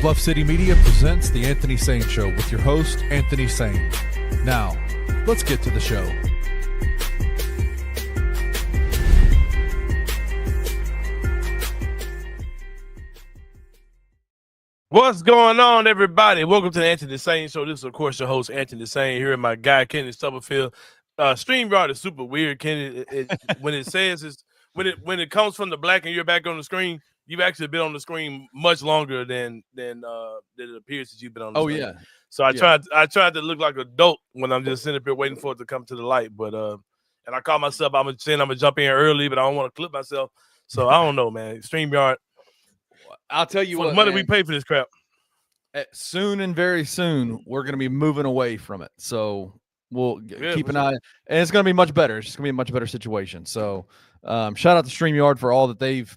Bluff City Media presents The Anthony Sain Show with your host, Anthony Sain. Now, let's get to the show. What's going on, everybody? Welcome to the Anthony Sain Show. This is, of course, your host, Anthony Sain, here with my guy, Kenny Stubblefield. StreamYard is super weird, Kenny. When it says it's when it comes from the black and you're back on the screen, you've actually been on the screen much longer than it appears that you've been on the screen. Yeah. So I tried to look like an adult when I'm just sitting up here waiting for it to come to the light. But and I call myself, I'm gonna jump in early, but I don't want to clip myself. So I don't know, man. StreamYard. I'll tell you what, the money man, we pay for this crap. soon and very soon, we're going to be moving away from it. So we'll keep an eye, and it's going to be much better. It's going to be a much better situation. So shout out to StreamYard for all that they've,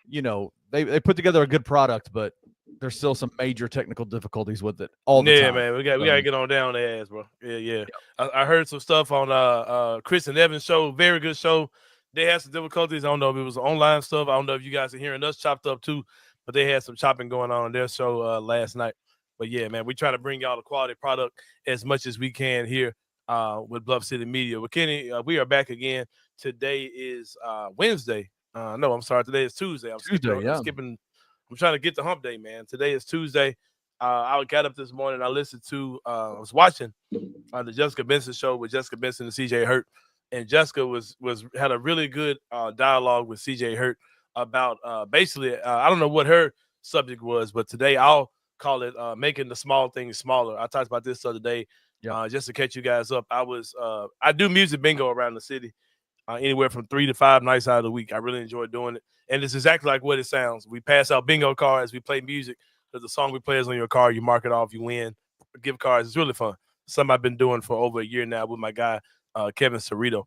they put together a good product, but there's still some major technical difficulties with it all the time. Yeah, man, we got to get on down their ass, bro. Yeah. I heard some stuff on Chris and Evan's show. Very good show. They had some difficulties. I don't know if it was online stuff. I don't know if you guys are hearing us chopped up too, but they had some chopping going on their show last night. But yeah, man, we try to bring y'all the quality product as much as we can here with Bluff City Media. Well, Kenny, we are back again. Today is Wednesday. No, I'm sorry. Today is Tuesday. I'm trying to get the hump day, man. Today is Tuesday. I got up this morning. I listened to. I was watching the Jessica Benson show with Jessica Benson and CJ Hurt, and Jessica had a really good dialogue with CJ Hurt about basically. I don't know what her subject was, but today I'll call it making the small things smaller. I talked about this the other day, just to catch you guys up. I do music bingo around the city, anywhere from 3 to 5 nights out of the week. I really enjoy doing it, and it's exactly like what it sounds. We pass out bingo cards, we play music. There's a song we play is on your card. You mark it off, you win. Gift cards. It's really fun. Something I've been doing for over a year now with my guy Kevin Cerrito.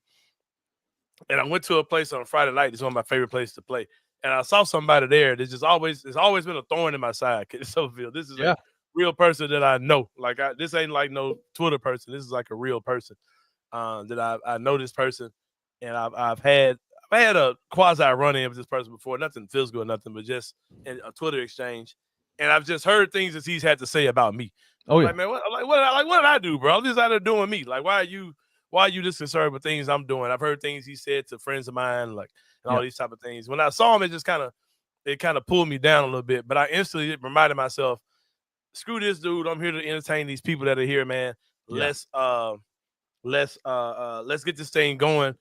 And I went to a place on Friday night. It's one of my favorite places to play. And I saw somebody there. It's always been a thorn in my side. So this is a real person that I know. Like this ain't like no Twitter person. This is like a real person that I know this person, and I've had a quasi run in with this person before. Nothing physical or nothing, but just in a Twitter exchange. And I've just heard things that he's had to say about me. Oh yeah, like, man, what did I do, bro? I'm just out there doing me. Like, why are you this concerned with things I'm doing? I've heard things he said to friends of mine, like, and all these type of things. When I saw him, it just kind of pulled me down a little bit. But I instantly reminded myself, screw this dude. I'm here to entertain these people that are here, man. Yeah. Let's get this thing going.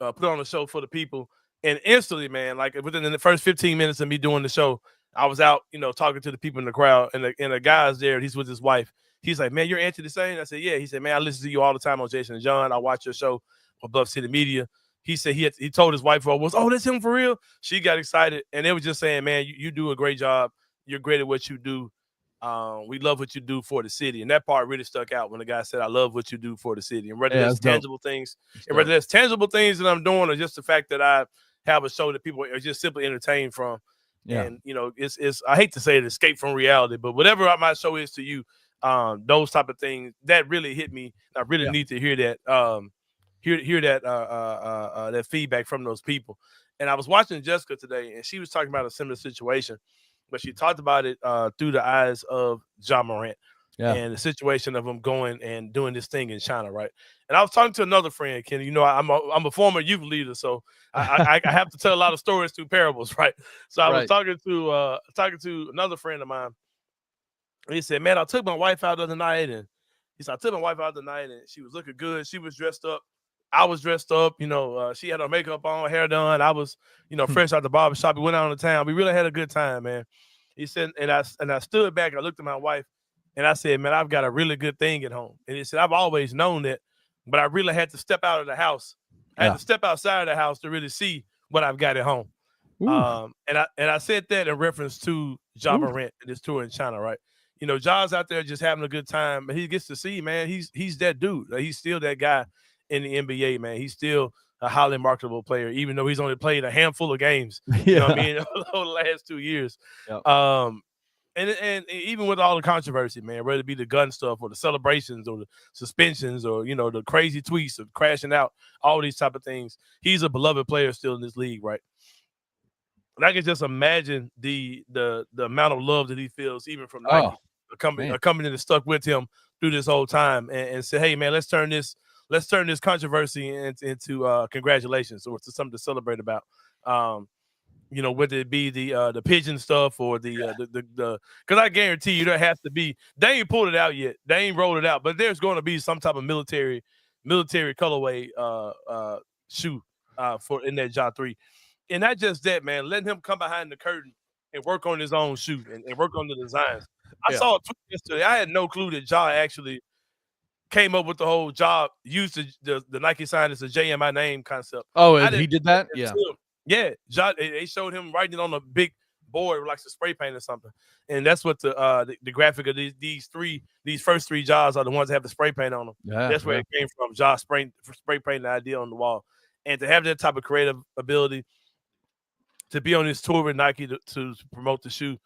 Put on a show for the people. And instantly, man, like within the first 15 minutes of me doing the show, I was out, talking to the people in the crowd, and the guy's there. He's with his wife. He's like, man, you're Anthony Sain? I said, yeah. He said, man, I listen to you all the time on Jason and John. I watch your show on Bluff City Media. He said he told his wife, oh, that's him for real? She got excited, and they were just saying, man, you do a great job. You're great at what you do. We love what you do for the city. And that part really stuck out when the guy said, I love what you do for the city. And whether that's tangible things, and whether that's tangible things that I'm doing or just the fact that I have a show that people are just simply entertained from. Yeah. And, it's I hate to say it, escape from reality, but whatever my show is to you, those type of things, that really hit me. I really need to hear that, that feedback from those people. And I was watching Jessica today, and she was talking about a similar situation, but she talked about it through the eyes of Ja Morant and the situation of him going and doing this thing in China, right? And I was talking to another friend, Kenny. I'm a former youth leader, so I have to tell a lot of stories through parables, right? So I was talking to another friend of mine. And he said, man, I took my wife out the other night, and he said, and she was looking good. She was dressed up. I was dressed up. She had her makeup on, hair done. I was, fresh out the barbershop. We went out on the town. We really had a good time, man. He said, and I stood back. And I looked at my wife, and I said, man, I've got a really good thing at home. And he said, I've always known that, but I really had to step out of the house. I had to step outside of the house to really see what I've got at home. And I said that in reference to Ja Morant and his tour in China, right? Ja's out there just having a good time, but he gets to see, man, he's that dude. Like, he's still that guy in the NBA, man. He's still a highly marketable player, even though he's only played a handful of games. You know what I mean? Over the last 2 years. Yep. And even with all the controversy, man, whether it be the gun stuff or the celebrations or the suspensions or, the crazy tweets of crashing out, all these type of things, he's a beloved player still in this league, right? And I can just imagine the amount of love that he feels even from Nike, a company that stuck with him through this whole time and said, hey man, let's turn this controversy into congratulations or to something to celebrate about. Whether it be the pigeon stuff or the because I guarantee you there has to be, they ain't pulled it out yet, they ain't rolled it out, but there's going to be some type of military colorway shoe for in that Ja 3. And not just that, man, letting him come behind the curtain and work on his own shoe and work on the designs. I saw a tweet yesterday. I had no clue that Ja actually came up with the whole job, used the Nike sign as a J in my name concept. Oh, he did that? Yeah. Yeah. Ja, they showed him writing it on a big board like a spray paint or something. And that's what the graphic of these first three Ja's are the ones that have the spray paint on them. Yeah, that's where it came from. Ja spray painting the idea on the wall. And to have that type of creative ability to be on this tour with Nike to promote the shoe.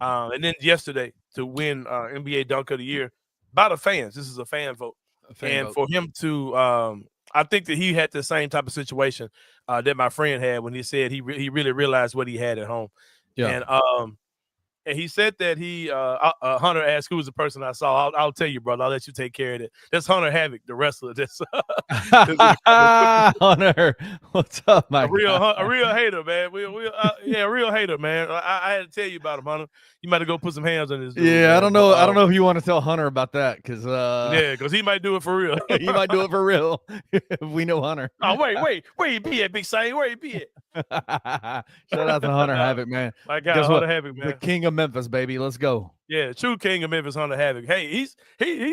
And then yesterday to win NBA Dunk of the Year by the fans. This is a fan vote. For him to I think that he had the same type of situation that my friend had when he said he really realized what he had at home. Yeah. And he said that Hunter asked who was the person I saw. I'll tell you, brother. I'll let you take care of it. That's Hunter Havoc, the wrestler. Hunter, what's up, my a real hater, man. A real hater, man. I had to tell you about him, Hunter. You might have go put some hands on this dude. Yeah, man. I don't know. I don't know if you want to tell Hunter about that because because he might do it for real. He might do it for real. We know Hunter. Oh wait, where you be at, Big Sain? Where you be at? Shout out to Hunter Havoc, man. My guy, Hunter Havoc, man. The king of Memphis, baby. Let's go. Yeah, true king of Memphis, Hunter Havoc. Hey, he's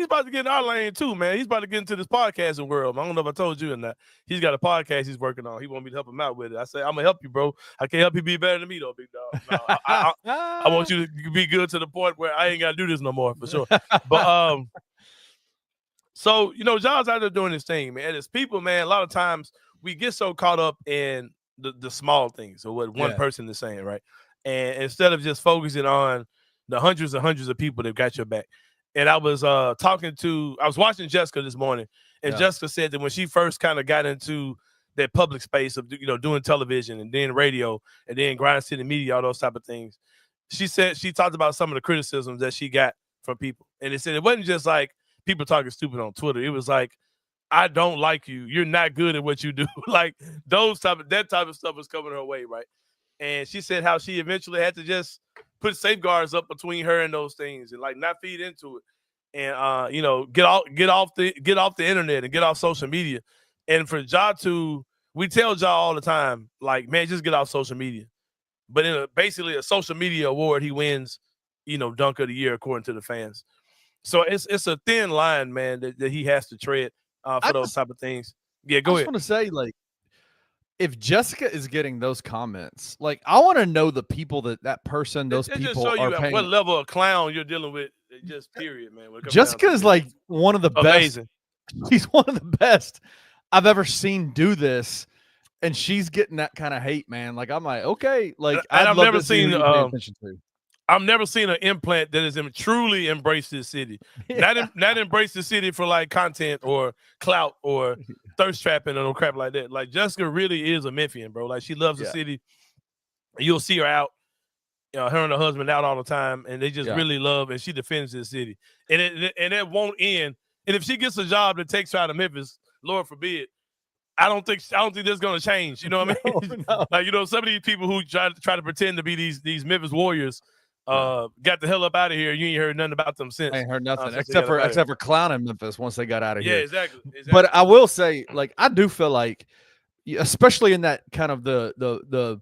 about to get in our lane too, man. He's about to get into this podcasting world. I don't know if I told you or not. He's got a podcast he's working on. He want me to help him out with it. I say, I'm gonna help you, bro. I can't help you be better than me though, big dog. No, I want you to be good to the point where I ain't gotta do this no more for sure. But so John's out there doing his thing, man. As people, man, a lot of times we get so caught up in the small things or what one person is saying, right? And instead of just focusing on the hundreds and hundreds of people that got your back. And I was watching Jessica this morning, and Jessica said that when she first kind of got into that public space of doing television and then radio and then Grind City Media, all those type of things, she said she talked about some of the criticisms that she got from people. And it said it wasn't just like people talking stupid on Twitter. It was like, I don't like you. You're not good at what you do. Like that type of stuff was coming her way, right? And she said how she eventually had to just put safeguards up between her and those things and like not feed into it. And get off the internet and get off social media. And for Ja we tell Ja all the time, like, man, just get off social media. But in basically a social media award, he wins, Dunk of the Year according to the fans. So it's a thin line, man, that he has to tread for those type of things. Yeah, go ahead. I just want to say, like, if Jessica is getting those comments, like, I want to know the people that person, those people just show you are paying. What level of clown you're dealing with. Just period, man. Jessica is like one of the amazing. Best. She's one of the best I've ever seen do this, and she's getting that kind of hate, man. Like, I'm like, okay, like, I've never seen. I've never seen an implant that has truly embraced this city. Yeah. Not embrace the city for like content or clout or thirst trapping or no crap like that. Like, Jessica really is a Memphian, bro. Like, she loves the city. You'll see her out, her and her husband out all the time, and they just really love, and she defends this city. And it won't end. And if she gets a job that takes her out of Memphis, Lord forbid, I don't think that's gonna change. You know what I mean? No. Like, some of these people who try to pretend to be these Memphis Warriors. Got the hell up out of here. You ain't heard nothing about them since. I ain't heard nothing except for clowning Memphis once they got out of here. Yeah, exactly. But I will say, like, I do feel like, especially in that kind of the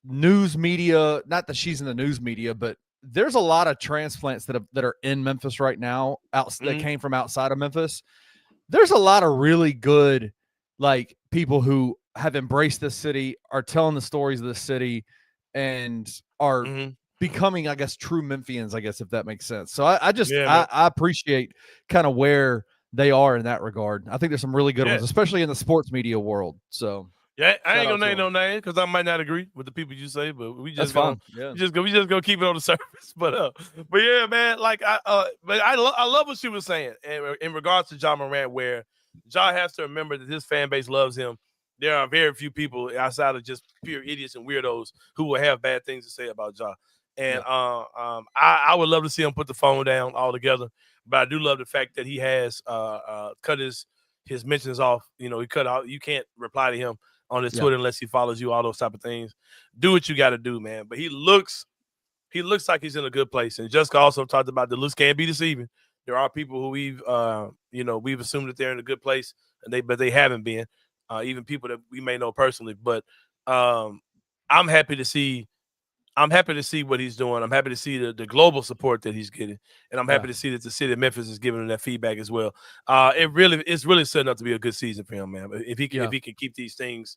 news media, not that she's in the news media, but there's a lot of transplants that are in Memphis right now that came from outside of Memphis. There's a lot of really good, like, people who have embraced this city, are telling the stories of the city, and are becoming, I guess, true Memphians, I guess, if that makes sense. So I appreciate kind of where they are in that regard. I think there's some really good ones, especially in the sports media world. So I ain't gonna name no name because I might not agree with the people you say, but we just fun. We just go keep it on the surface. But yeah, man, like I love what she was saying in regards to Ja Morant, where Ja has to remember that his fan base loves him there are very few people outside of just pure idiots and weirdos who will have bad things to say about Ja. And I would love to see him put the phone down altogether. But I do love the fact that he has cut his mentions off. You know, he cut out. You can't reply to him on his Twitter unless he follows you. All those type of things. Do what you got to do, man. But he looks like he's in a good place. And Jessica also talked about the looks can't be deceiving. There are people who we've assumed that they're in a good place, but they haven't been. Even people that we may know personally. But I'm happy to see what he's doing. I'm happy to see the global support that he's getting, and I'm happy to see that the city of Memphis is giving him that feedback as well. It's really setting up to be a good season for him, man. If he can keep these things,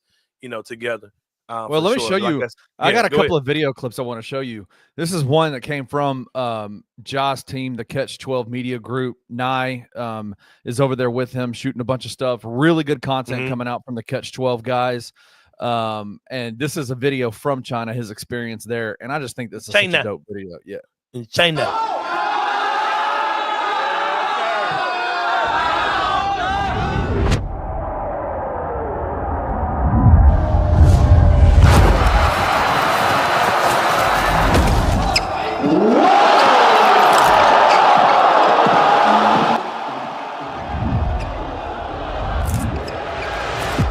together. Well, let me show you. I got a couple of video clips I want to show you. This is one that came from Ja's team, the Catch 12 Media Group. Nye is over there with him shooting a bunch of stuff. Really good content coming out from the Catch 12 guys. And this is a video from China, his experience there. And I just think this is such a dope video. Yeah. In China.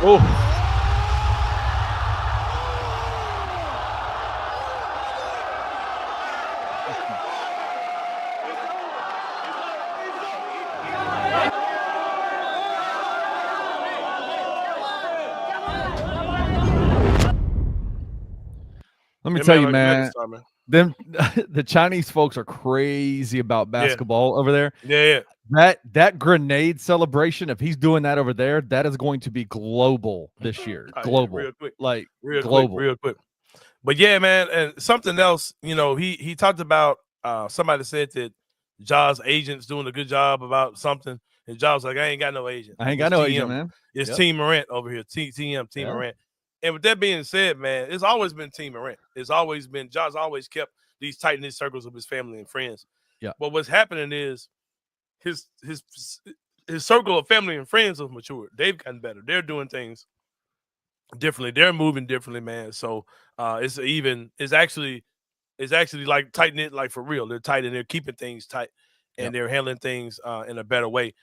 Oh. Let me tell you, man, the Chinese folks are crazy about basketball over there. Yeah. That grenade celebration, if he's doing that over there, that is going to be global this year. Global. Real quick. Global. Quick. But yeah, man, and something else, he talked about somebody said that Ja's agent's doing a good job about something. And Ja was like, I ain't got no agent. I ain't got no agent, man. It's Team Morant over here. Team Morant. And with that being said, man, it's always been Team Morant. It's always been Ja's always kept these tight-knit circles of his family and friends. Yeah. But what's happening is his circle of family and friends have matured. They've gotten better. They're doing things differently. They're moving differently, man. So it's actually like tight-knit, like for real. They're tight and they're keeping things tight and they're handling things in a better way.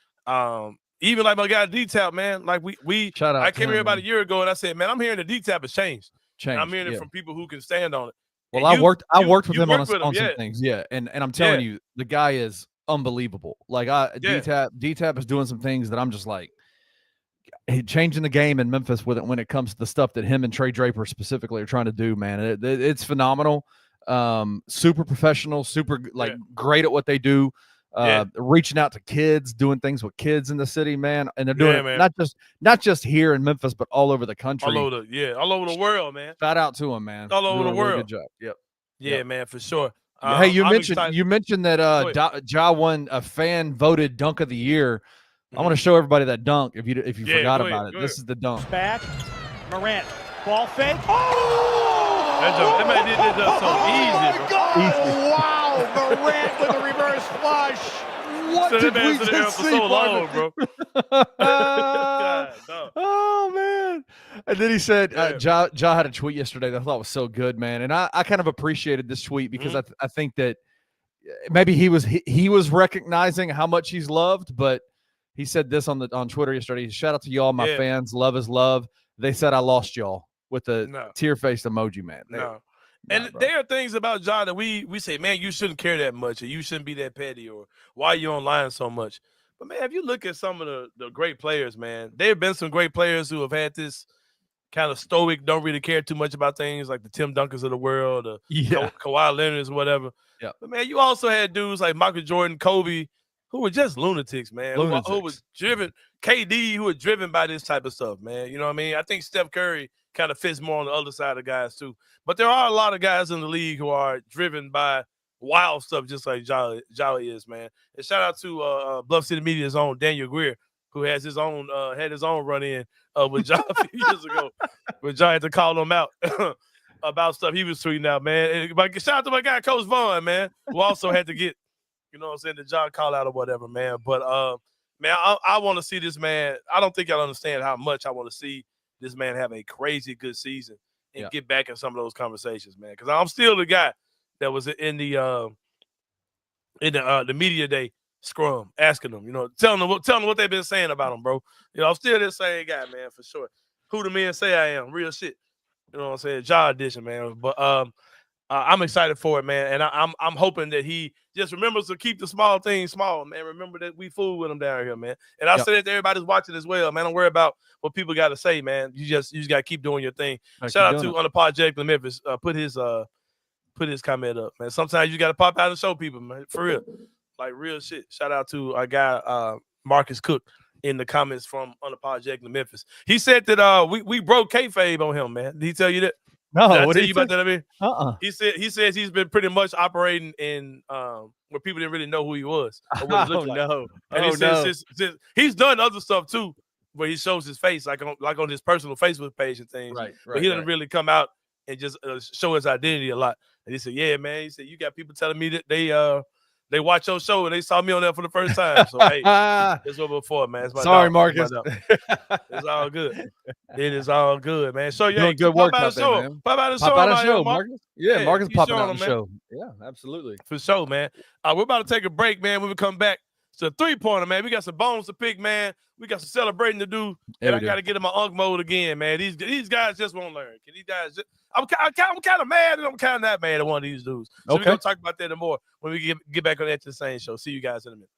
Even like my guy D-Tap, man, like I came here about a year ago and I said, man, I'm hearing the D-Tap has changed. I'm hearing it from people who can stand on it. Well, I worked with him on some things. Yeah. And I'm telling you, the guy is unbelievable. Like D-Tap is doing some things that I'm just like, changing the game in Memphis with it when it comes to the stuff that him and Trey Draper specifically are trying to do, man. It's phenomenal. Super professional, super great at what they do. Reaching out to kids, doing things with kids in the city, man, and they're doing it not just here in Memphis, but all over the country, all over the world, man. Shout out to him, man. All over the world. Really good job. Yep. Man, for sure. Hey, you mentioned that Ja won a fan voted dunk of the year. I want to show everybody that dunk if you forgot about it. This is the dunk. Back, Morant, ball fake. Oh! That man did that so easy. Oh, wow, Morant with a reverse flush. What did we just see, long, bro? God, no. Oh, man. And then he said, Ja had a tweet yesterday that I thought was so good, man. And I kind of appreciated this tweet because I think that maybe he was recognizing how much he's loved, but he said this on Twitter yesterday. Shout out to y'all, my fans. Love is love. They said I lost y'all with the tear-faced emoji, man. And there are things about Ja that we say, man, you shouldn't care that much, or you shouldn't be that petty, or why are you online so much? But, man, if you look at some of the great players, man, there have been some great players who have had this kind of stoic, don't really care too much about things, like the Tim Duncans of the world, or Kawhi Leonard's or whatever. Yeah. But, man, you also had dudes like Michael Jordan, Kobe, who were just lunatics, man. Who was driven, KD, who were driven by this type of stuff, man. You know what I mean? I think Steph Curry kind of fits more on the other side of guys too. But there are a lot of guys in the league who are driven by wild stuff, just like Ja is, man. And shout out to Bluff City Media's own Daniel Greer, who has his own had his own run in with Ja a few years ago, where Ja had to call him out about stuff he was tweeting out, man. And shout out to my guy Coach Vaughn, man, who also had to get, you know what I'm saying, the Ja call out or whatever, man. But man, I want to see this man. I don't think y'all understand how much I want to see this man have a crazy good season and get back in some of those conversations, man. Because I'm still the guy that was in the media day scrum, asking them, telling them what they've been saying about him, bro. I'm still this same guy, man, for sure. Who the men say I am, real shit. You know what I'm saying? Jaw edition, man. But I'm excited for it, man. And I'm hoping that he just remembers to keep the small things small, man. Remember that we fool with him down here, man. And I say that to everybody's watching as well, man. Don't worry about what people got to say, man. You just got to keep doing your thing. Shout out to Unapologetically Memphis. Put his comment up, man. Sometimes you got to pop out and show people, man. For real. Like real shit. Shout out to our guy, Marcus Cook, in the comments from Unapologetically Memphis. He said that we broke kayfabe on him, man. Did he tell you that? No, did I what tell did you about that? I mean, He says he's been pretty much operating in where people didn't really know who he was or what he looked like. No. And he says since he's done other stuff too, where he shows his face, like on his personal Facebook page and things. Right. But he doesn't really come out and just show his identity a lot. And he said, "Yeah, man." He said, "You got people telling me that they watch your show and they saw me on there for the first time." So hey, that's what before, man. Sorry, Marcus. It's all good. It is all good, man. So yeah, good work out there, man. Pop out the show, Marcus. Yeah, Marcus popping out the show. Yeah, absolutely. For sure, man. We're about to take a break, man. When we come back, it's a 3-pointer, man. We got some bones to pick, man. We got some celebrating to do. And I got to get in my unk mode again, man. These guys just won't learn. Can these guys just, I'm kind of mad and I'm kind of not mad at one of these dudes. So we're going to talk about that more when we get back on the Sain Show. See you guys in a minute.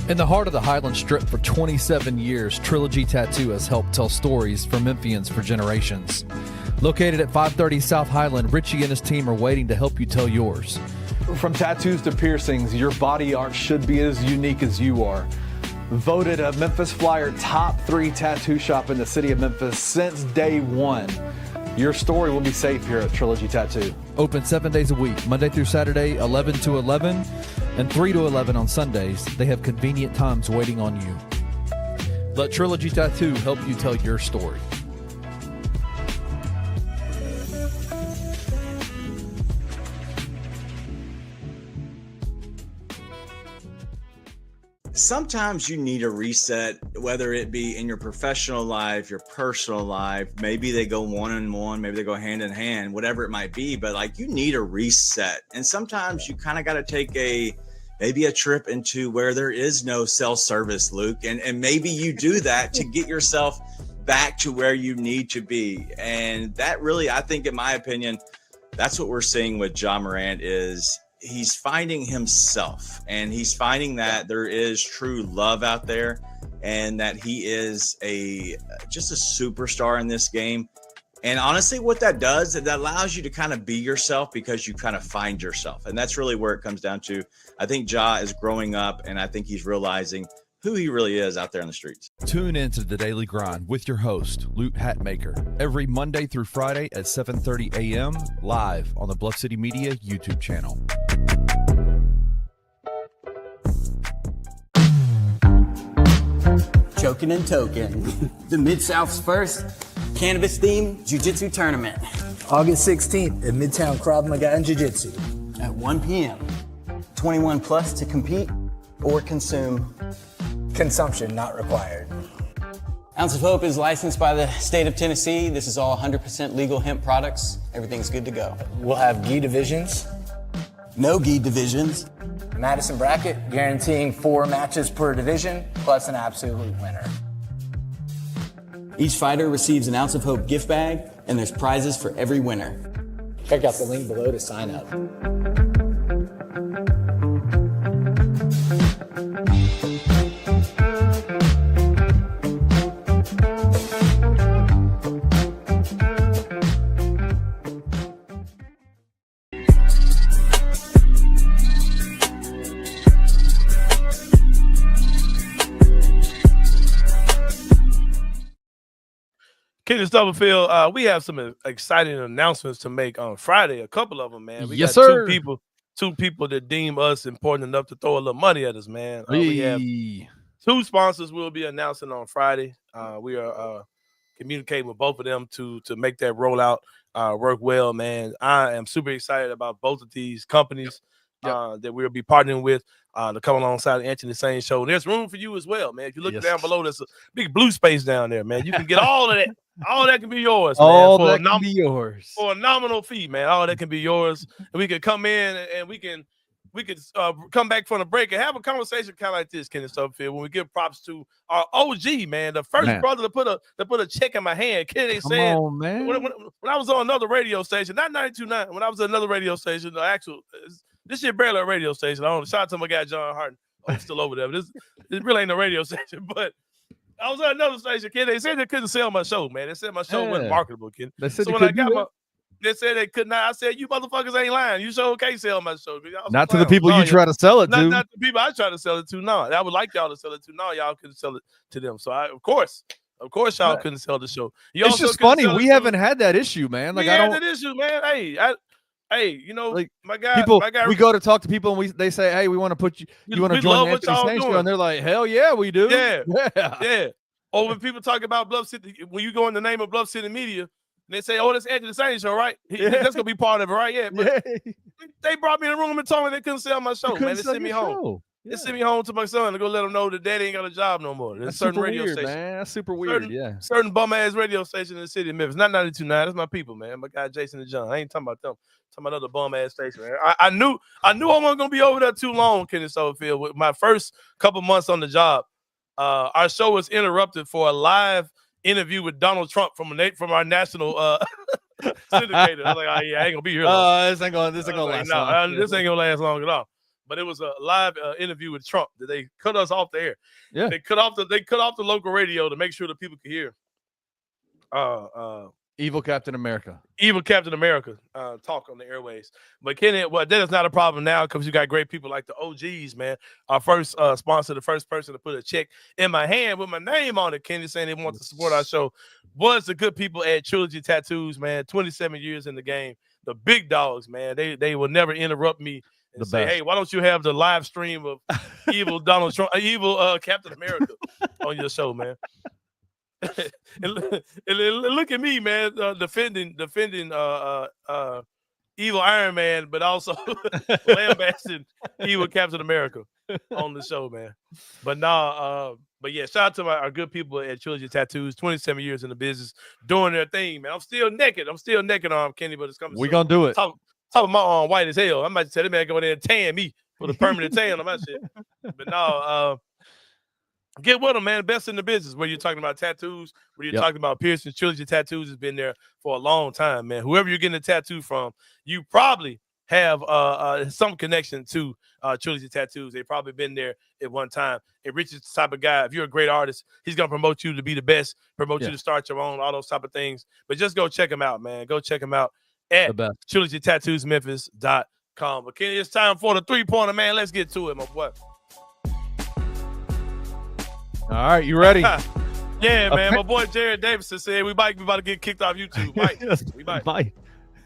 In the heart of the Highland Strip for 27 years, Trilogy Tattoo has helped tell stories for Memphians for generations. Located at 530 South Highland, Richie and his team are waiting to help you tell yours. From tattoos to piercings, your body art should be as unique as you are. Voted a Memphis Flyer top 3 tattoo shop in the city of Memphis since day one. Your story will be safe here at Trilogy Tattoo. Open 7 days a week, Monday through Saturday, 11 to 11, and 3 to 11 on Sundays. They have convenient times waiting on you. Let Trilogy Tattoo help you tell your story. Sometimes you need a reset, whether it be in your professional life, your personal life. Maybe they go one-on-one, maybe they go hand-in-hand, whatever it might be. But like, you need a reset. And sometimes you kind of got to take maybe a trip into where there is no self-service, Luke. And maybe you do that to get yourself back to where you need to be. And that really, I think, in my opinion, that's what we're seeing with Ja Morant is he's finding himself, and he's finding that there is true love out there, and that he is just a superstar in this game. And honestly, what that does, that allows you to kind of be yourself because you kind of find yourself. And that's really where it comes down to. I think Ja is growing up, and I think he's realizing who he really is out there on the streets. Tune into The Daily Grind with your host, Luke Hatmaker, every Monday through Friday at 7:30 a.m. live on the Bluff City Media YouTube channel. Choking and token. The Mid-South's first cannabis-themed jiu-jitsu tournament. August 16th at Midtown Krav Maga and Jiu-Jitsu. At 1 p.m. 21 plus to compete or consume. Consumption not required. Ounce of Hope is licensed by the state of Tennessee. This is all 100% legal hemp products. Everything's good to go. We'll have gi divisions. No gi divisions. Madison bracket, guaranteeing 4 matches per division, plus an absolute winner. Each fighter receives an Ounce of Hope gift bag, and there's prizes for every winner. Check out the link below to sign up. Kenny Stubblefield, we have some exciting announcements to make on Friday. A couple of them, man. We got sir. two people that deem us important enough to throw a little money at us, man. We have 2 sponsors we'll be announcing on Friday. We are communicating with both of them to make that rollout. work well, man. I am super excited about both of these companies that we'll be partnering with to come alongside the Anthony Sain Show. There's room for you as well, man. If you look down below, there's a big blue space down there, man. You can get all of that. All that can be yours, man. All that can be yours for a nominal fee, man. All that can be yours, and we can come in and we can come back from the break and have a conversation kind of like this, Kenny Stubblefield, when we give props to our OG, man, the first brother to put a check in my hand. Kenny said, man. When I was on another radio station, not 92.9, when I was on another radio station, the actual this shit barely a radio station. I don't shout out to my guy John Harden. Oh, he's still over there. But this really ain't no radio station, but I was at another station, kid. They said they couldn't sell my show, man. They said my show wasn't marketable, kid. They said so when I got they said they could not. I said, you motherfuckers ain't lying. You sure can't sell my show. Not to the people you try to sell it to. Not the people I try to sell it to. No, I would like y'all to sell it to. No, y'all couldn't sell it to them. So of course, y'all couldn't sell the show. It's just funny. We haven't had that issue, man. Like, we had that issue, man. Hey, you know, like, my guy. We go to talk to people and they say, hey, we want to put you. You want to join the Anthony Sain Show? And they're like, hell yeah, we do. Yeah. Or when people talk about Bluff City, when you go in the name of Bluff City Media, and they say, "Oh, that's Anthony Sain Show, right? That's gonna be part of it, right?" Yeah. But they brought me in the room and told me they couldn't sell my show, man. They sent me home. They sent me home to my son to go let him know that Daddy ain't got a job no more. There's certain radio weird, stations, man. That's super weird. Certain bum ass radio station in the city of Memphis. Not 92.9. That's my people, man. My guy Jason and John. I ain't talking about them. I'm talking about other bum ass station, man. I knew I wasn't gonna be over there too long, Kenny Stubblefield. With my first couple months on the job, our show was interrupted for a live interview with Donald Trump from our national syndicator. I was like, oh yeah, I ain't gonna be here long. This ain't gonna last long. This ain't gonna last long at all. But it was a live interview with Trump that they cut us off the air. Yeah, they cut off the local radio to make sure that people could hear. Evil Captain America. Talk on the airways. But Kenny, that is not a problem now because you got great people like the OGs, man. Our first sponsor, the first person to put a check in my hand with my name on it, Kenny, saying they want to support our show, was the good people at Trilogy Tattoos, man. 27 years in the game. The big dogs, man. They will never interrupt me and say, hey, why don't you have the live stream of evil Donald Trump, evil Captain America on your show, man? and look at me, man, defending evil Iron Man, but also lambasting evil Captain America on the show, man. But yeah, shout out to our good people at Trilogy Tattoos, 27 years in the business, doing their thing, man. I'm still naked on Kenny, but it's coming. We gonna do it. Top of my arm white as hell. I might say that man go in there and tan me with a permanent tan on my shit. But no, get with them, man. Best in the business. Where you're talking about tattoos, where you're talking about piercings, Trilogy Tattoos has been there for a long time, man. Whoever you're getting a tattoo from, you probably have some connection to Trilogy Tattoos. They've probably been there at one time. And Rich is the type of guy, if you're a great artist, he's going to promote you to be the best, promote you to start your own, all those type of things. But just go check him out, man. Go check him out at TrilogyTattoosMemphis.com. But Kenny, it's time for the three-pointer, man. Let's get to it, my boy. All right, you ready? Yeah, man. My boy Jared Davidson said we about to get kicked off YouTube. We might.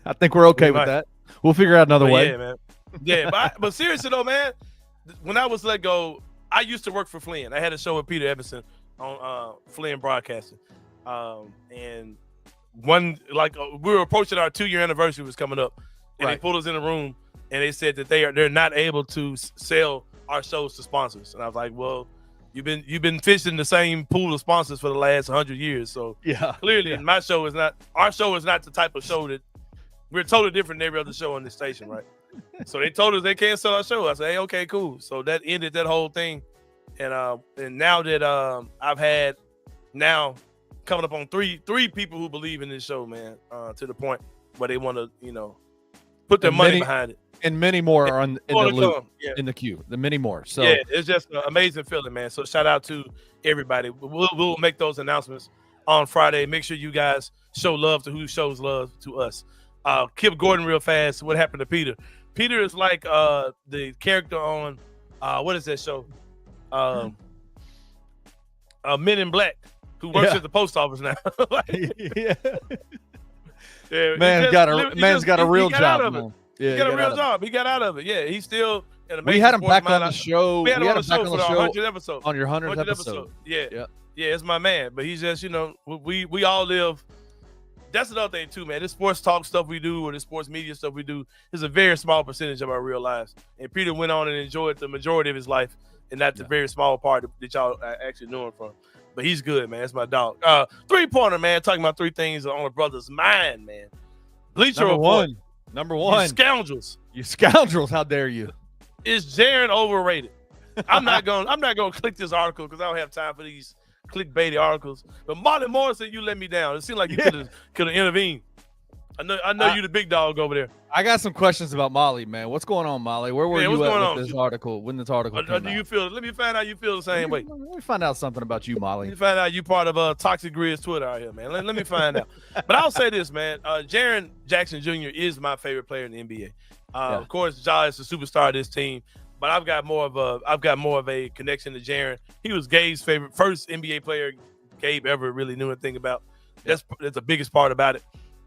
I think we're okay with that. We'll figure out another way. Yeah, man. Yeah, but seriously though, man, when I was let go, I used to work for Flynn. I had a show with Peter Evanson on Flynn Broadcasting, and we were approaching our 2-year anniversary was coming up, and they pulled us in a room and they said that they're not able to sell our shows to sponsors, and I was like, well, you've been fishing the same pool of sponsors for the last 100 years, so clearly our show is not the type of show that we're totally different than every other show on this station, right? So they told us they can't sell our show. I said, hey, okay, cool. So that ended that whole thing, and now that I've had coming up on three people who believe in this show, man, to the point where they want to put their money behind it. And many more are in the loop, in the queue. The many more. So yeah, it's just an amazing feeling, man. So shout out to everybody. We'll make those announcements on Friday. Make sure you guys show love to who shows love to us. Kip Gordon, real fast. What happened to Peter? Peter is like the character on what is that show? Men in Black, who works at the post office now. Man's got a real job, man. Yeah, he got a real job. He got out of it. Yeah, he's still an amazing. We had him back on the show. We had him on the show for our 100th episode. On your 100th episode. Yeah, it's my man. But he's just, we all live that's another thing too, man. This sports talk stuff we do, or this sports media stuff we do, is a very small percentage of our real lives. And Peter went on and enjoyed the majority of his life, and that's a very small part that y'all actually knew him from. But he's good, man. That's my dog. 3-pointer, man. Talking about three things on a brother's mind, man. Bleacher Report. Number one. You scoundrels. You scoundrels. How dare you? Is Jaren overrated? I'm not gonna click this article because I don't have time for these clickbaity articles. But Martin Morrison, you let me down. It seemed like you could have intervened. I know you the big dog over there. I got some questions about Molly, man. What's going on, Molly? Where were you at with this article? When this article came do you feel? Let me find out you feel the same way. Let me find out something about you, Molly. Let me find out you part of Toxic Grid's Twitter out here, man. Let me find out. But I'll say this, man. Jaren Jackson Jr. is my favorite player in the NBA. Of course, Ja is the superstar of this team, but I've got more of a connection to Jaren. He was Gabe's first NBA player Gabe ever really knew anything about. That's the biggest part about it.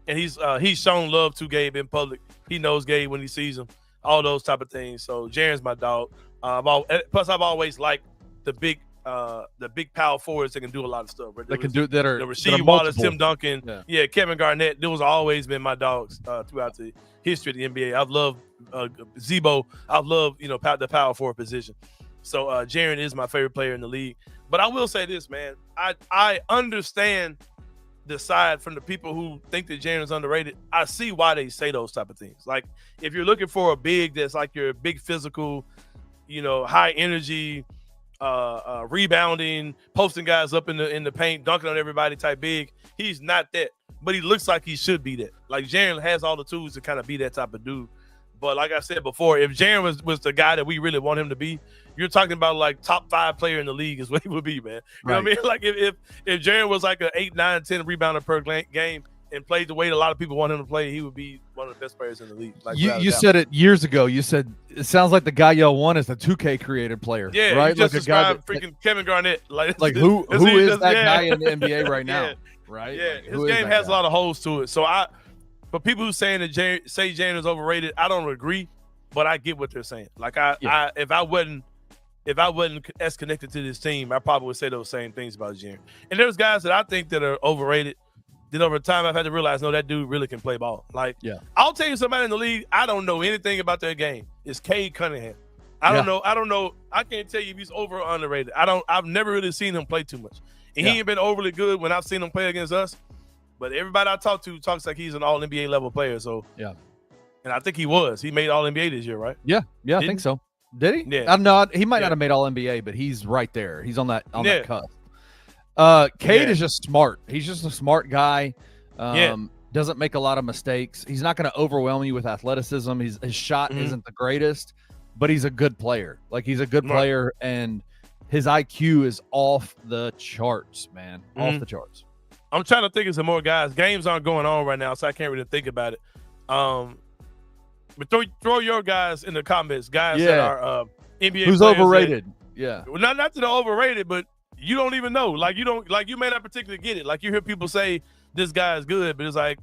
And he's shown love to Gabe in public. He knows Gabe when he sees him, all those type of things. So Jaren's my dog. Plus, I've always liked the big power forwards that can do a lot of stuff. Right? The Rasheed Wallace, Tim Duncan, Kevin Garnett. Those always been my dogs throughout the history of the NBA. I've loved Zebo. I've loved the power forward position. So Jaren is my favorite player in the league. But I will say this, man. I understand the side from the people who think that Jaren is underrated. I see why they say those type of things. Like if you're looking for a big that's like your big physical, high energy, rebounding, posting guys up in the paint, dunking on everybody type big, he's not that. But he looks like he should be that. Like Jaren has all the tools to kind of be that type of dude. But like I said before, if Jaren was the guy that we really want him to be, you're talking about like top 5 player in the league is what he would be, man. You know what I mean? Like if Jaren was like an 8, 9, 10 rebounder per game and played the way a lot of people want him to play, he would be one of the best players in the league. Like you said it years ago. You said it sounds like the guy y'all want is the 2K created player. Yeah, right. You just described freaking Kevin Garnett. Like who is that guy in the NBA right now? Right. Yeah, his game has a lot of holes to it. So but people who saying that say Jaren is overrated, I don't agree, but I get what they're saying. Like if I wasn't as connected to this team, I probably would say those same things about Jaren. And there's guys that I think that are overrated. Then over time, I've had to realize, no, that dude really can play ball. Like, I'll tell you somebody in the league, I don't know anything about their game. It's Cade Cunningham. I don't know. I can't tell you if he's over or underrated. I've never really seen him play too much. And he ain't been overly good when I've seen him play against us. But everybody I talk to talks like he's an all NBA level player. So and I think he was. He made all NBA this year, right? Yeah, I think so. Did he? Yeah. I'm not. He might not have made all NBA, but he's right there. He's on that cusp. Cade is just smart. He's just a smart guy. Doesn't make a lot of mistakes. He's not going to overwhelm you with athleticism. His shot isn't the greatest, but he's a good player. Like he's a good player, and his IQ is off the charts, man. Off the charts. I'm trying to think of some more guys. Games aren't going on right now, so I can't really think about it. But throw your guys in the comments, guys that are NBA. Who's overrated? Well, not that they're overrated, but you don't even know. Like you may not particularly get it. Like you hear people say this guy is good, but it's like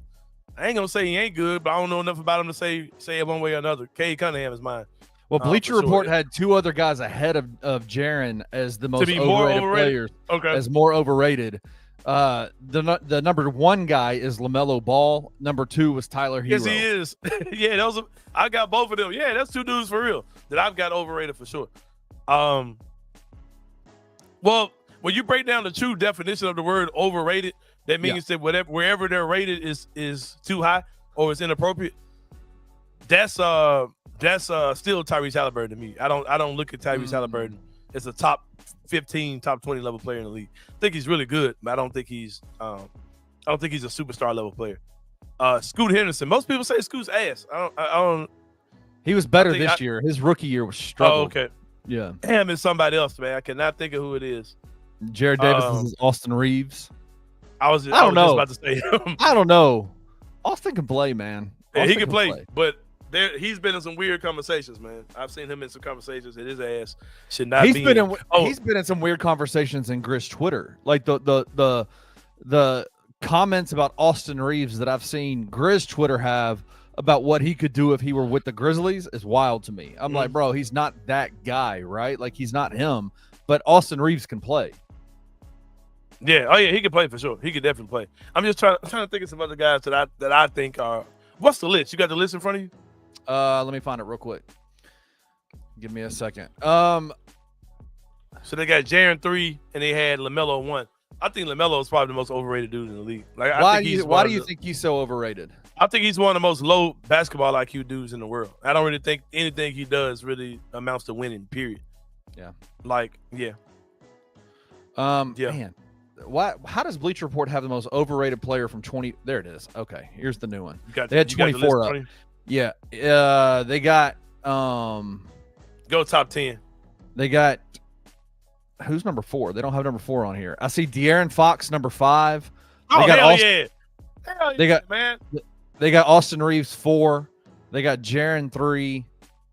I ain't gonna say he ain't good, but I don't know enough about him to say it one way or another. Cade Cunningham is mine. Well, Bleacher Report had 2 other guys ahead of Jaren as the most overrated players. Okay, as more overrated. The number 1 guy is LaMelo Ball. Number 2 was Tyler Hero. Yes, he is. I got both of them. Yeah, that's 2 dudes for real that I've got overrated for sure. Well, when you break down the true definition of the word overrated, that means that wherever they're rated is too high or it's inappropriate. That's still Tyrese Halliburton to me. I don't look at Tyrese Halliburton as a top 15, top 20 level player in the league. I think he's really good, but I don't think he's a superstar level plair. Scoot Henderson. Most people say Scoot's ass. I don't. He was better this year. His rookie year was struggle. Oh, okay. Yeah. Damn, it's somebody else, man. I cannot think of who it is. Jared Davis is Austin Reeves. I was just about to say him. I don't know. Austin can play, man. Yeah, he can play, but he's been in some weird conversations, man. I've seen him in some conversations that his ass should not be. He's been in some weird conversations in Grish Twitter. Like the comments about Austin Reeves that I've seen Grizz Twitter have about what he could do if he were with the Grizzlies is wild to me. I'm like, bro, he's not that guy, right? Like he's not him, but Austin Reeves can play. Yeah. Oh yeah, he can play for sure. He could definitely play. I'm just trying to think of some other guys that I think are. What's the list? You got the list in front of you? Let me find it real quick. Give me a second. So they got Jaren 3 and they had LaMelo 1. I think LaMelo is probably the most overrated dude in the league. Like, why do you think he's so overrated? I think he's one of the most low basketball IQ dudes in the world. I don't really think anything he does really amounts to winning. Period. Yeah. Like, yeah. Man, how does Bleacher Report have the most overrated player from 20? There it is. Okay, here's the new one. They had 24 up. Yeah. They got go top 10. They got who's number 4? They don't have number 4 on here. I see De'Aaron Fox number 5. Oh, hell yeah. They got man. They got Austin Reeves 4. They got Jaren 3,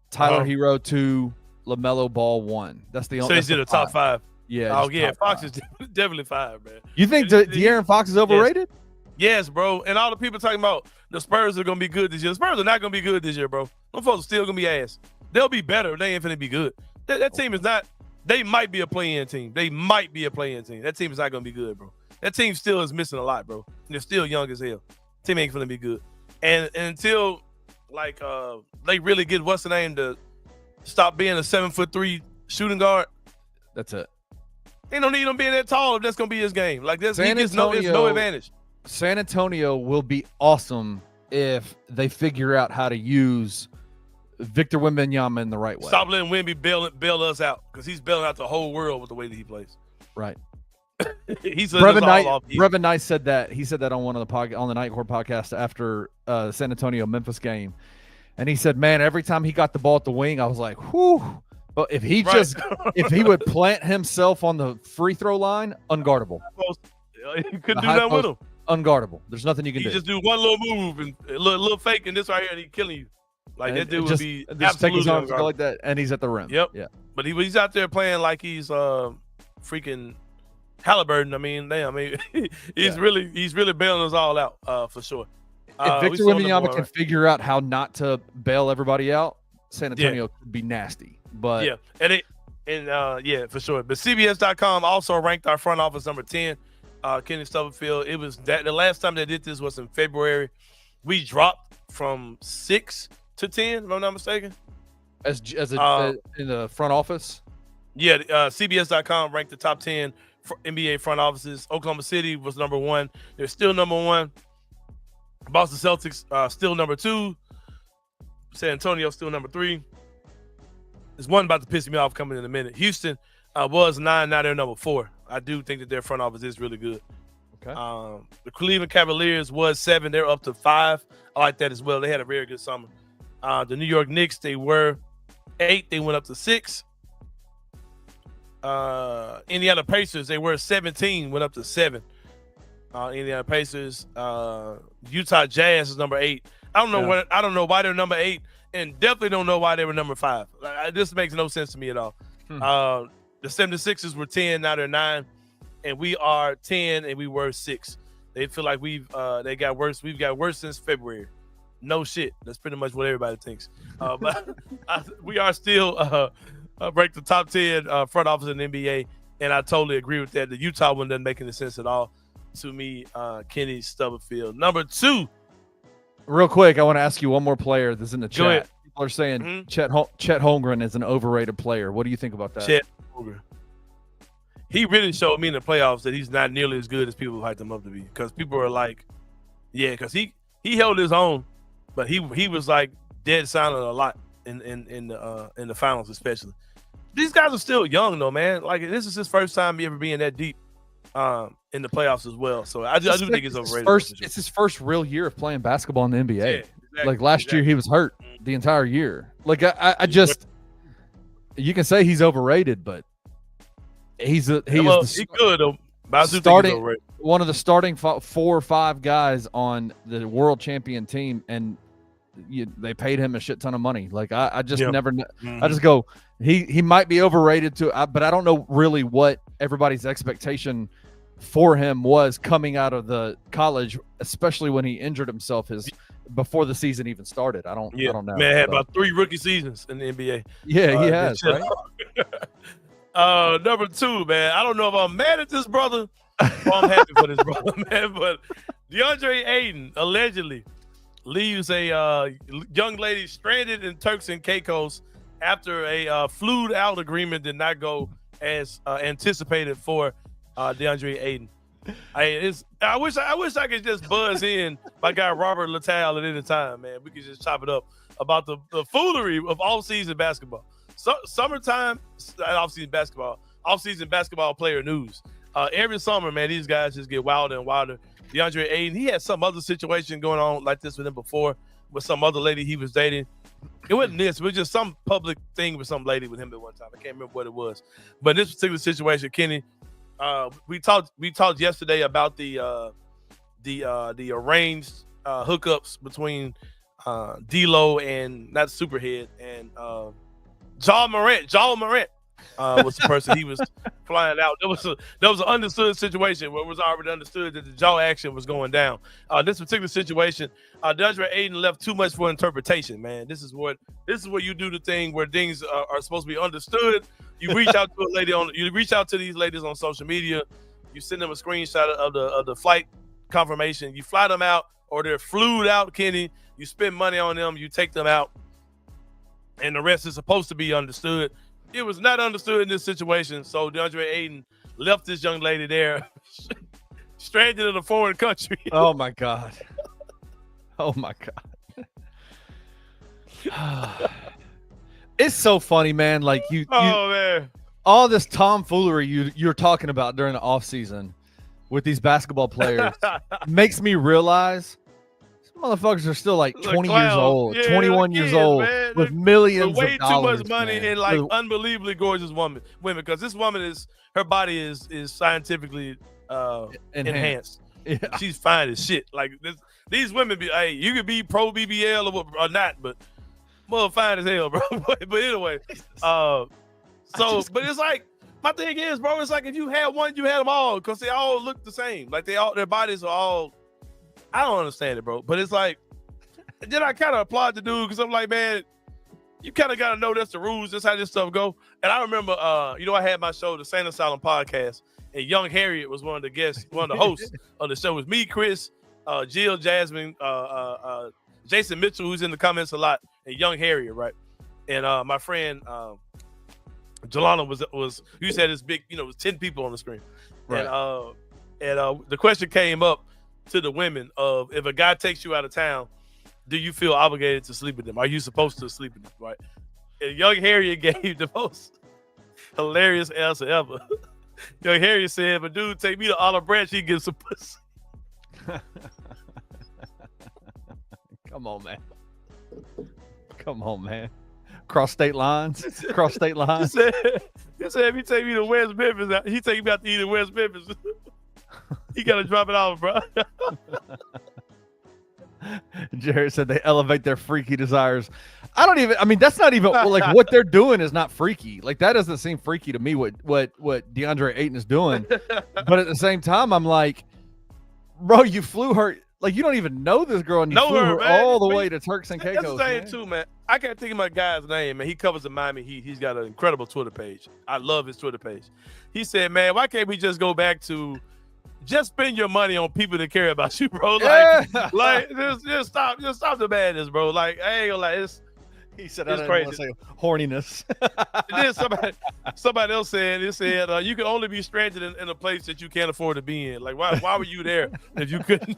Tyler Hero 2, LaMelo Ball 1. That's the only. So he's in the top 5. Yeah. Oh yeah, Fox is definitely 5, man. You think De'Aaron Fox is overrated? Yes, bro. And all the people talking about the Spurs are gonna be good this year. The Spurs are not gonna be good this year, bro. Those folks are still gonna be ass. They'll be better. They ain't finna be good. That team is not. They might be a play-in team. That team is not gonna be good, bro. That team still is missing a lot, bro. They're still young as hell. Team ain't gonna be good. And until like they really get what's the name to stop being a 7'3" shooting guard. That's it. Ain't no need him being that tall if that's gonna be his game. Like this, it's no advantage. San Antonio will be awesome if they figure out how to use Victor Wembanyama in the right way. Stop letting Wemby bail us out because he's bailing out the whole world with the way that he plays. Right. Brevin Knight said that. He said that on one of the on the Night Court podcast after San Antonio Memphis game, and he said, "Man, every time he got the ball at the wing, I was like, whew." But if he if he would plant himself on the free throw line, unguardable. You couldn't do that with him. Unguardable. There's nothing you can do. Just do one little move and a little fake and this right here, and he's killing you. Like that dude would be just take his arms unguardable. go like that, and he's at the rim. Yep. Yeah. But he's out there playing like he's freaking Halliburton. I mean, damn. I mean, he's really bailing us all out for sure. If Victor Wembanyama can figure out how not to bail everybody out, San Antonio could be nasty. But yeah, for sure. But CBS.com also ranked our front office number 10. Kenny Stubblefield. It was that the last time they did this was in February. We dropped from 6 to 10, if I'm not mistaken. As in the front office? Yeah, CBS.com ranked the top 10 NBA front offices. Oklahoma City was number 1. They're still number 1. Boston Celtics still number 2. San Antonio still number 3. There's one about to piss me off coming in a minute. Houston was 9, now they're number 4. I do think that their front office is really good. Okay. The Cleveland Cavaliers was 7. They're up to 5. I like that as well. They had a very good summer. The New York Knicks, they were 8. They went up to 6. Indiana Pacers, they were 17, went up to 7. Indiana Pacers. Utah Jazz is number 8. I don't know why they're number 8, and definitely don't know why they were number 5. This makes no sense to me at all. The 76ers were 10, now they're 9, and we are 10, and we were 6. They feel like we've got worse. We've got worse since February. No shit. That's pretty much what everybody thinks. But we are still ranked the top 10 front office in the NBA, and I totally agree with that. The Utah one doesn't make any sense at all to me. Kenny Stubblefield. Number 2. Real quick, I want to ask you one more player that's in the chat. ahead. People are saying Chet Holmgren is an overrated player. What do you think about that? Chet Holmgren. He really showed me in the playoffs that he's not nearly as good as people hyped him up to be. Because people are like, yeah, because he held his own, but he was like dead silent a lot in the finals, especially. These guys are still young though, man. Like this is his first time ever being that deep in the playoffs as well. So I do think it's overrated. It's his first real year of playing basketball in the NBA. Yeah, exactly, like last year, he was hurt the entire year. Like I just, you can say he's overrated, but he's good though. But I do think he's overrated. One of the starting 4 or 5 guys on the world champion team, and they paid him a shit ton of money. Like I just never. I just go. He might be overrated too, but I don't know really what everybody's expectation for him was coming out of the college, especially when he injured himself before the season even started. I don't know. Man, had about 3 rookie seasons in the NBA. Yeah, he has. Right? Number 2, man. I don't know if I'm mad at this brother I'm happy for this brother, man. But DeAndre Ayton allegedly leaves a young lady stranded in Turks and Caicos after a flued out agreement did not go as anticipated for DeAndre Ayton. I wish I could just buzz in my guy Robert Littell at any time, man. We could just chop it up about the foolery of off-season basketball. Summertime off-season basketball player news. Every summer, man, these guys just get wilder and wilder. DeAndre Ayton, he had some other situation going on like this with him before, with some other lady he was dating. It wasn't this, it was just some public thing with some lady with him at one time. I can't remember what it was. But this particular situation, Kenny, we talked yesterday about the arranged hookups between D-Lo and not Superhead and John Morant. Was the person he was flying out. There was an understood situation where it was already understood that the jaw action was going down. This particular situation, DeAndre Ayton left too much for interpretation, man. This is where you do the thing where things are supposed to be understood. You reach out to these ladies on social media. You send them a screenshot of the flight confirmation. You fly them out, or they're flued out, Kenny. You spend money on them. You take them out, and the rest is supposed to be understood. It was not understood in this situation, so DeAndre Ayton left this young lady there, stranded in a foreign country. Oh my God! Oh my God! It's so funny, man. Like man, all this tomfoolery you're talking about during the offseason with these basketball players makes me realize motherfuckers are still like 20 years old, 21 years old, man, with millions way of dollars, too much money, man. And like unbelievably gorgeous women. Because this woman her body is scientifically enhanced. Yeah. She's fine as shit. Like these women you could be pro BBL or not, but mother fine as hell, bro. But anyway, but it's like, my thing is, bro, it's like if you had one, you had them all, because they all look the same. Like their bodies are all. I don't understand it, bro. But it's like, then I kind of applaud the dude, because I'm like, man, you kind of got to know that's the rules. That's how this stuff go. And I remember, I had my show, the Saint Asylum podcast, and Young Harriet was one of the guests, one of the hosts of the show. It was me, Chris, Jill, Jasmine, Jason Mitchell, who's in the comments a lot, and Young Harriet, right? And my friend Jelana was you said it's big, it was 10 people on the screen. Right. And the question came up to the women of, if a guy takes you out of town, do you feel obligated to sleep with them? Are you supposed to sleep with them, right? And Young Harriet gave the most hilarious answer ever. Young Harriet said, if a dude take me to Olive Branch, he gives some pussy. Come on, man. Come on, man. Cross state lines. Cross state lines. He said if he take me to West Memphis, he take me out to eat in West Memphis. He got to drop it off, bro. Jared said they elevate their freaky desires. That's not even like what they're doing is not freaky. Like that doesn't seem freaky to me what DeAndre Ayton is doing. But at the same time, I'm like, bro, you flew her. Like, you don't even know this girl, and you flew her all the way to Turks and Caicos. That's the thing, too, man. I can't think of my guy's name, man. He covers the Miami Heat. He's got an incredible Twitter page. I love his Twitter page. He said, man, why can't we just go back to just spend your money on people that care about you, bro? Like just stop the madness, bro. Like, I ain't gonna lie, he said, it's crazy. Say horniness. And then somebody else said, you can only be stranded in a place that you can't afford to be in. Like, why were you there if you couldn't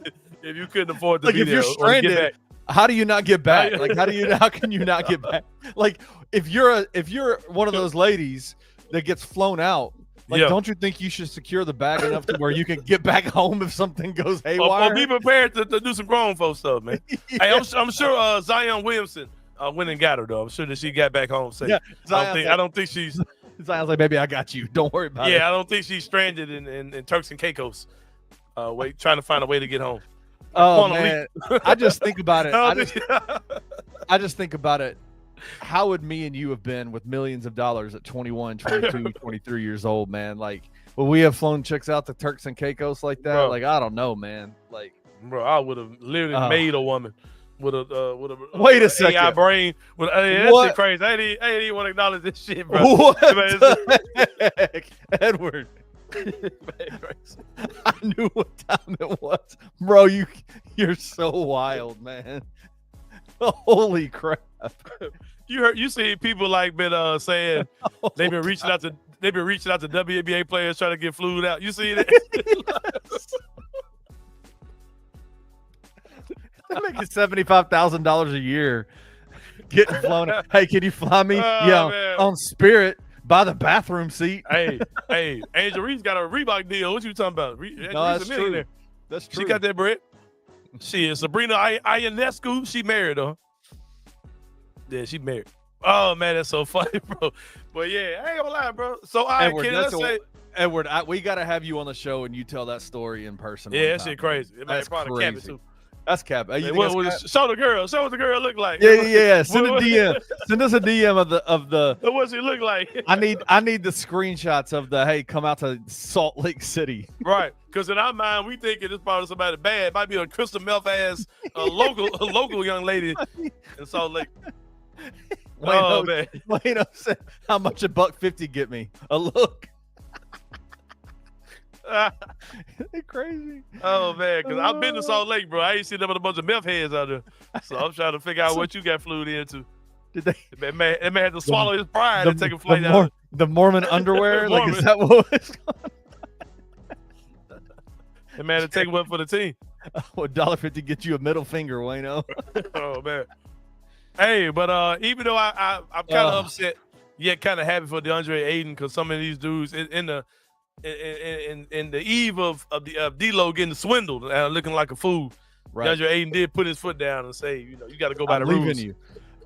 afford to be there? If you're stranded, how do you not get back? Like, how can you not get back? Like, if you're one of those ladies that gets flown out, like, don't you think you should secure the bag enough to where you can get back home if something goes haywire? Or be prepared to do some grown folk stuff, man. Hey, I'm sure Zion Williamson went and got her, though. I'm sure that she got back home safe. Yeah, I don't think she's. Zion's like, baby, I got you. Don't worry about it. Yeah, I don't think she's stranded in Turks and Caicos, trying to find a way to get home. Oh, man. I just think about it. I just think about it. How would me and you have been with millions of dollars at 21, 22, 23 years old, man? Like, would we have flown chicks out to Turks and Caicos like that? Bro. Like, I don't know, man. Like, bro, I would have literally made a woman with a wait a second. AI brain. That shit crazy. I ain't even want to acknowledge this shit, bro. What the heck? Edward. knew what time it was, bro. You're so wild, man. Holy crap! You see people like been saying they've been reaching out to WNBA players trying to get flued out. You see that? They're making $75,000 a year, getting flown. Hey, can you fly me? Man. On Spirit. Buy the bathroom seat. hey, Angel Reese got a Reebok deal. What you talking about? That's true. That's true. She got that bread. She is Sabrina Ionescu. She married her. Yeah, she married. Oh man, that's so funny, bro. But yeah, I ain't gonna lie, bro. So Edward, we gotta have you on the show and you tell that story in person. Yeah, that shit crazy. That's probably crazy. cap it too. That's cap. Hey, show the girl. Show what the girl look like. Yeah. Send a DM. Send us a DM of the. What she look like? I need the screenshots of the hey, come out to Salt Lake City. Right, because in our mind we thinking it's probably somebody bad. It might be a crystal meth ass local young lady in Salt Lake. Man. Wait a second. How much a $150 get me? A look. They're crazy. Oh man, because I've been to Salt Lake, bro. I ain't seen them with a bunch of meth heads out there. So I'm trying to figure out what you got flued into. Did they? That man had to swallow his pride and take a flight out. The Mormon underwear? Like, is that what was going on? That man had to take one for the team. $1.50 get you a middle finger, Wayno. Oh man. Hey, but even though I'm kind of upset, yet kind of happy for Deandre Ayton, because some of these dudes in the eve of D-Lo getting swindled and looking like a fool, right. Deandre Ayton did put his foot down and say, you got to go by the rules.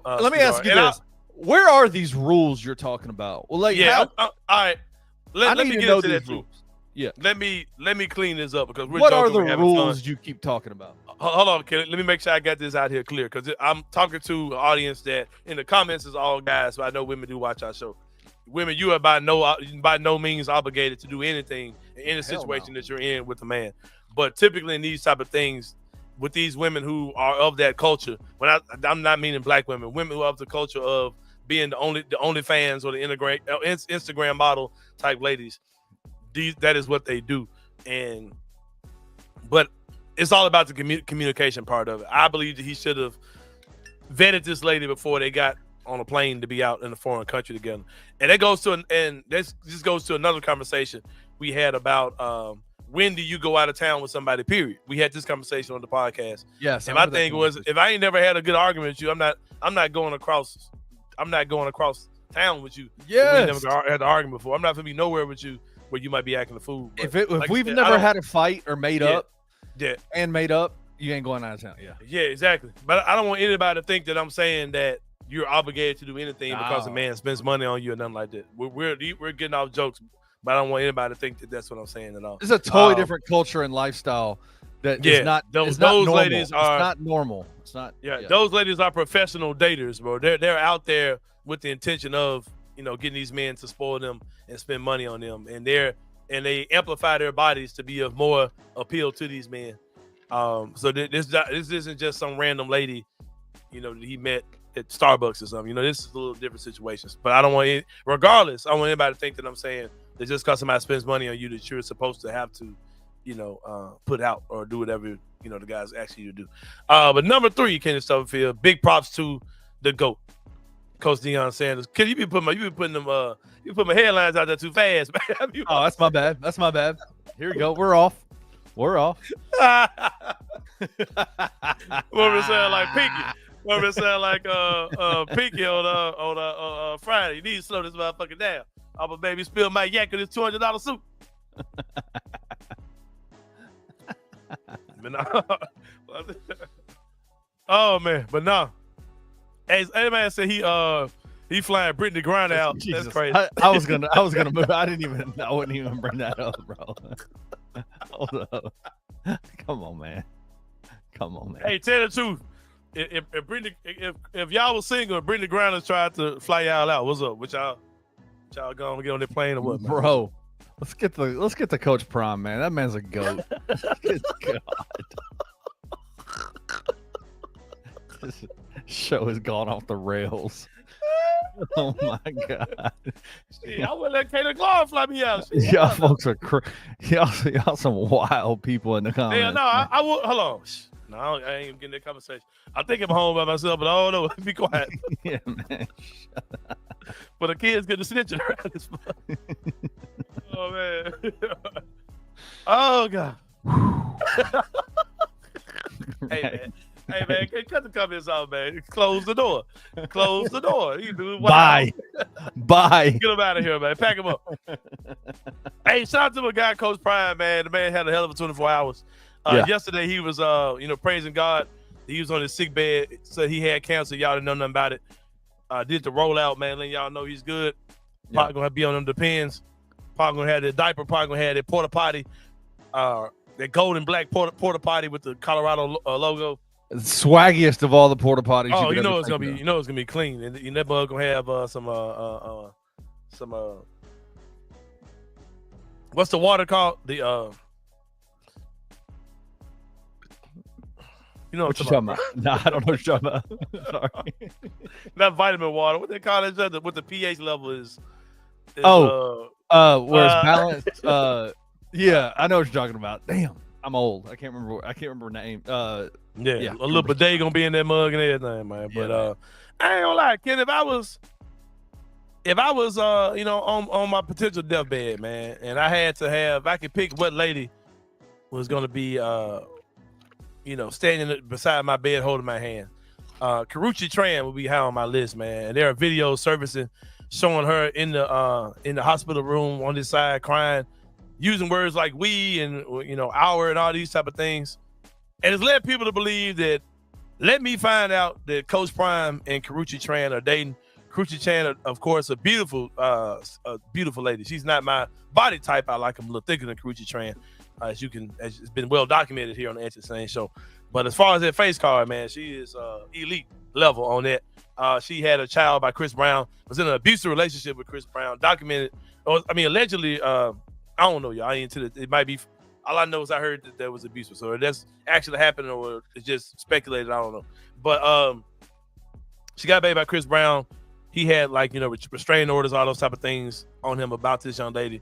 Let me ask you this: where are these rules you're talking about? Well, like, all right. Let me get into that rules. Yeah. Let me clean this up because what are the rules you keep talking about? Hold on, Kelly. Let me make sure I got this out here clear, because I'm talking to an audience that in the comments is all guys, but I know women do watch our show. Women, you are by no means obligated to do anything in any situation that you're in with a man. But typically in these type of things, with these women who are of that culture, I'm not meaning black women who are of the culture of being the only fans or the Instagram model type ladies, that is what they do. But it's all about the communication part of it. I believe that he should have vetted this lady before they got on a plane to be out in a foreign country together. And this goes to another conversation we had about when do you go out of town with somebody, period. We had this conversation on the podcast. Yes. And my thing was, if I ain't never had a good argument with you, I'm not going across town with you. Yeah. We never had an argument before. I'm not gonna be nowhere with you where you might be acting a fool. If we've never had a fight or made up, you ain't going out of town. Yeah, exactly. But I don't want anybody to think that I'm saying that you're obligated to do anything because a man spends money on you or nothing like that. We're getting off jokes, but I don't want anybody to think that that's what I'm saying at all. It's a totally different culture and lifestyle that is not. Those normal. ladies are not normal. It's not. Yeah, those ladies are professional daters, bro. They're out there with the intention of getting these men to spoil them and spend money on them, and they amplify their bodies to be of more appeal to these men. So this isn't just some random lady, that he met at Starbucks or something. This is a little different situations. But I don't want regardless, I don't want anybody to think that I'm saying that just because somebody spends money on you that you're supposed to have to, put out or do whatever, the guys ask you to do. But number 3, Kenny Stubblefield, big props to the GOAT, Coach Deion Sanders. Can you be putting my headlines out there too fast, man? Oh, that's my bad. That's my bad. Here we go. We're off. What we sound like Pinky. What we sound like Pinky on Friday. You need to slow this motherfucker down. I'm a baby spill my yak in this $200 suit. Oh man, but no. Hey, man said he flying Brittany Griner out. Jesus. That's crazy. I was gonna move. I wouldn't even bring that up, bro. Hold up. Come on, man. Hey, tell the truth. If y'all was single and Brittany Griner tried to fly y'all out, what's up? What y'all gonna get on that plane or what, man? Bro? Let's get the Coach Prime, man. That man's a goat. Good God. This show has gone off the rails. Oh my God. Shit, I wouldn't let Kayla Clark fly me out. Shit, Y'all folks are y'all some wild people in the comments. Yeah, no, I would. Hold on. No, I ain't even getting that conversation. I think I'm home by myself, but I don't know. Be quiet. Yeah, man. But the kids get to snitching around this. Oh man. Oh God. Hey man, cut the comments off, man. Close the door. Close the door. You do Bye. Bye. Get him out of here, man. Pack him up. Hey, shout out to my guy, Coach Prime, man. The man had a hell of a 24 hours. Yesterday he was praising God. He was on his sick bed, said he had cancer. Y'all didn't know nothing about it. Did the rollout, man, letting y'all know he's good. Probably gonna be on them Depends. Probably gonna have that diaper, probably gonna have that porta potty, that gold and black porta potty with the Colorado logo. Swaggiest of all the porta potties. Oh, you know it's gonna be clean, and that bug gonna have some what's the water called? The you know what you're talking about? No, I don't know what you're talking about. Sorry. Not vitamin water. What they call it? What the pH level is where it's balanced. Yeah, I know what you're talking about. Damn, I'm old. I can't remember her name. A little bidet gonna be in that mug and everything, man. But I ain't gonna lie, Ken. If I was on my potential deathbed, man, and I could pick what lady was gonna be standing beside my bed holding my hand. Karreuche Tran would be high on my list, man. And there are videos surfacing showing her in the hospital room on this side crying, using words like we and our and all these type of things. And it's led people to believe that, let me find out that Coach Prime and Karreuche Tran are dating. Karreuche Tran, of course, a beautiful lady. She's not my body type. I like them a little thicker than Karreuche Tran. As it's been well documented here on the Anthony Sain Show. But as far as that face card, man, she is elite level on that. She had a child by Chris Brown, was in an abusive relationship with Chris Brown, allegedly, I don't know, y'all. I ain't into it. It might be, all I know is I heard that there was abusive. So that's actually happening or it's just speculated, I don't know. But she got baby by Chris Brown. He had restraining orders, all those type of things on him about this young lady.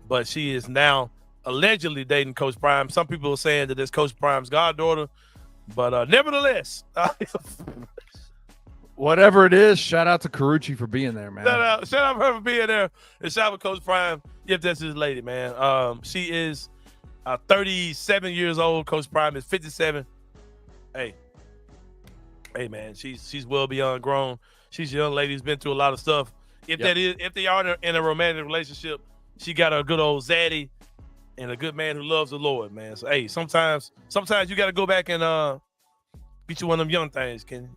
But she is now allegedly dating Coach Prime. Some people are saying that it's Coach Prime's goddaughter, but nevertheless, whatever it is, shout out to Karreuche for being there, man. Shout out her for being there, and shout out to Coach Prime if that's his lady, man. She is 37 years old. Coach Prime is 57. Hey, man, she's well beyond grown. She's a young lady who's been through a lot of stuff. If they are in a romantic relationship, she got a good old zaddy and a good man who loves the Lord, man. So hey, sometimes you got to go back and get you one of them young things, Ken.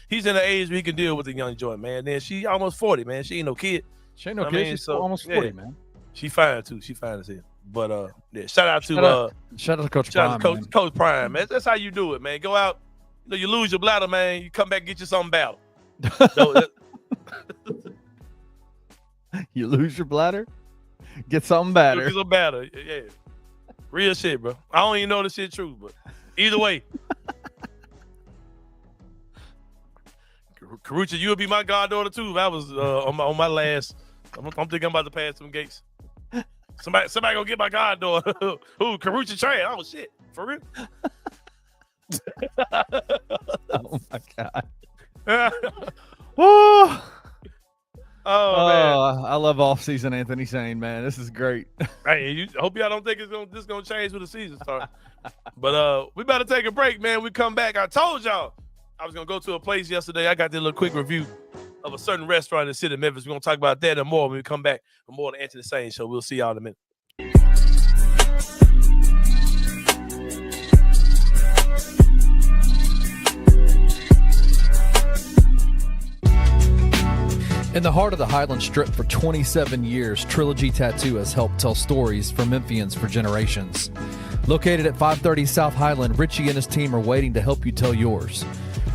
He's in an age where he can deal with the young joy, man. Then she almost 40, man. She ain't no kid. She ain't no kid. She's almost 40, man. She fine too. She fine as hell. But shout out to Coach Prime. Coach Prime, man. That's how you do it, man. Go out. You lose your bladder, man. You come back and get you something better. You lose your bladder? Get something better. Get some better. Yeah. Real shit, bro. I don't even know this shit true, but either way. Karreuche, you'll be my goddaughter too. If I was on my last. I'm thinking I'm about to pass some gates. Somebody gonna get my goddaughter. Who? Karreuche Tran. Oh shit. For real? Oh my God. Oh, man. I love off-season Anthony Sain, man. This is great. Hey, hope y'all don't think this gonna change when the season starts. But we better take a break, man. We come back. I told y'all I was gonna go to a place yesterday. I got this little quick review of a certain restaurant in the city of Memphis. We're gonna talk about that and more when we come back for more of the Anthony Sain Show. We'll see y'all in a minute. In the heart of the Highland Strip for 27 years, Trilogy Tattoo has helped tell stories for Memphians for generations. Located at 530 South Highland, Richie and his team are waiting to help you tell yours.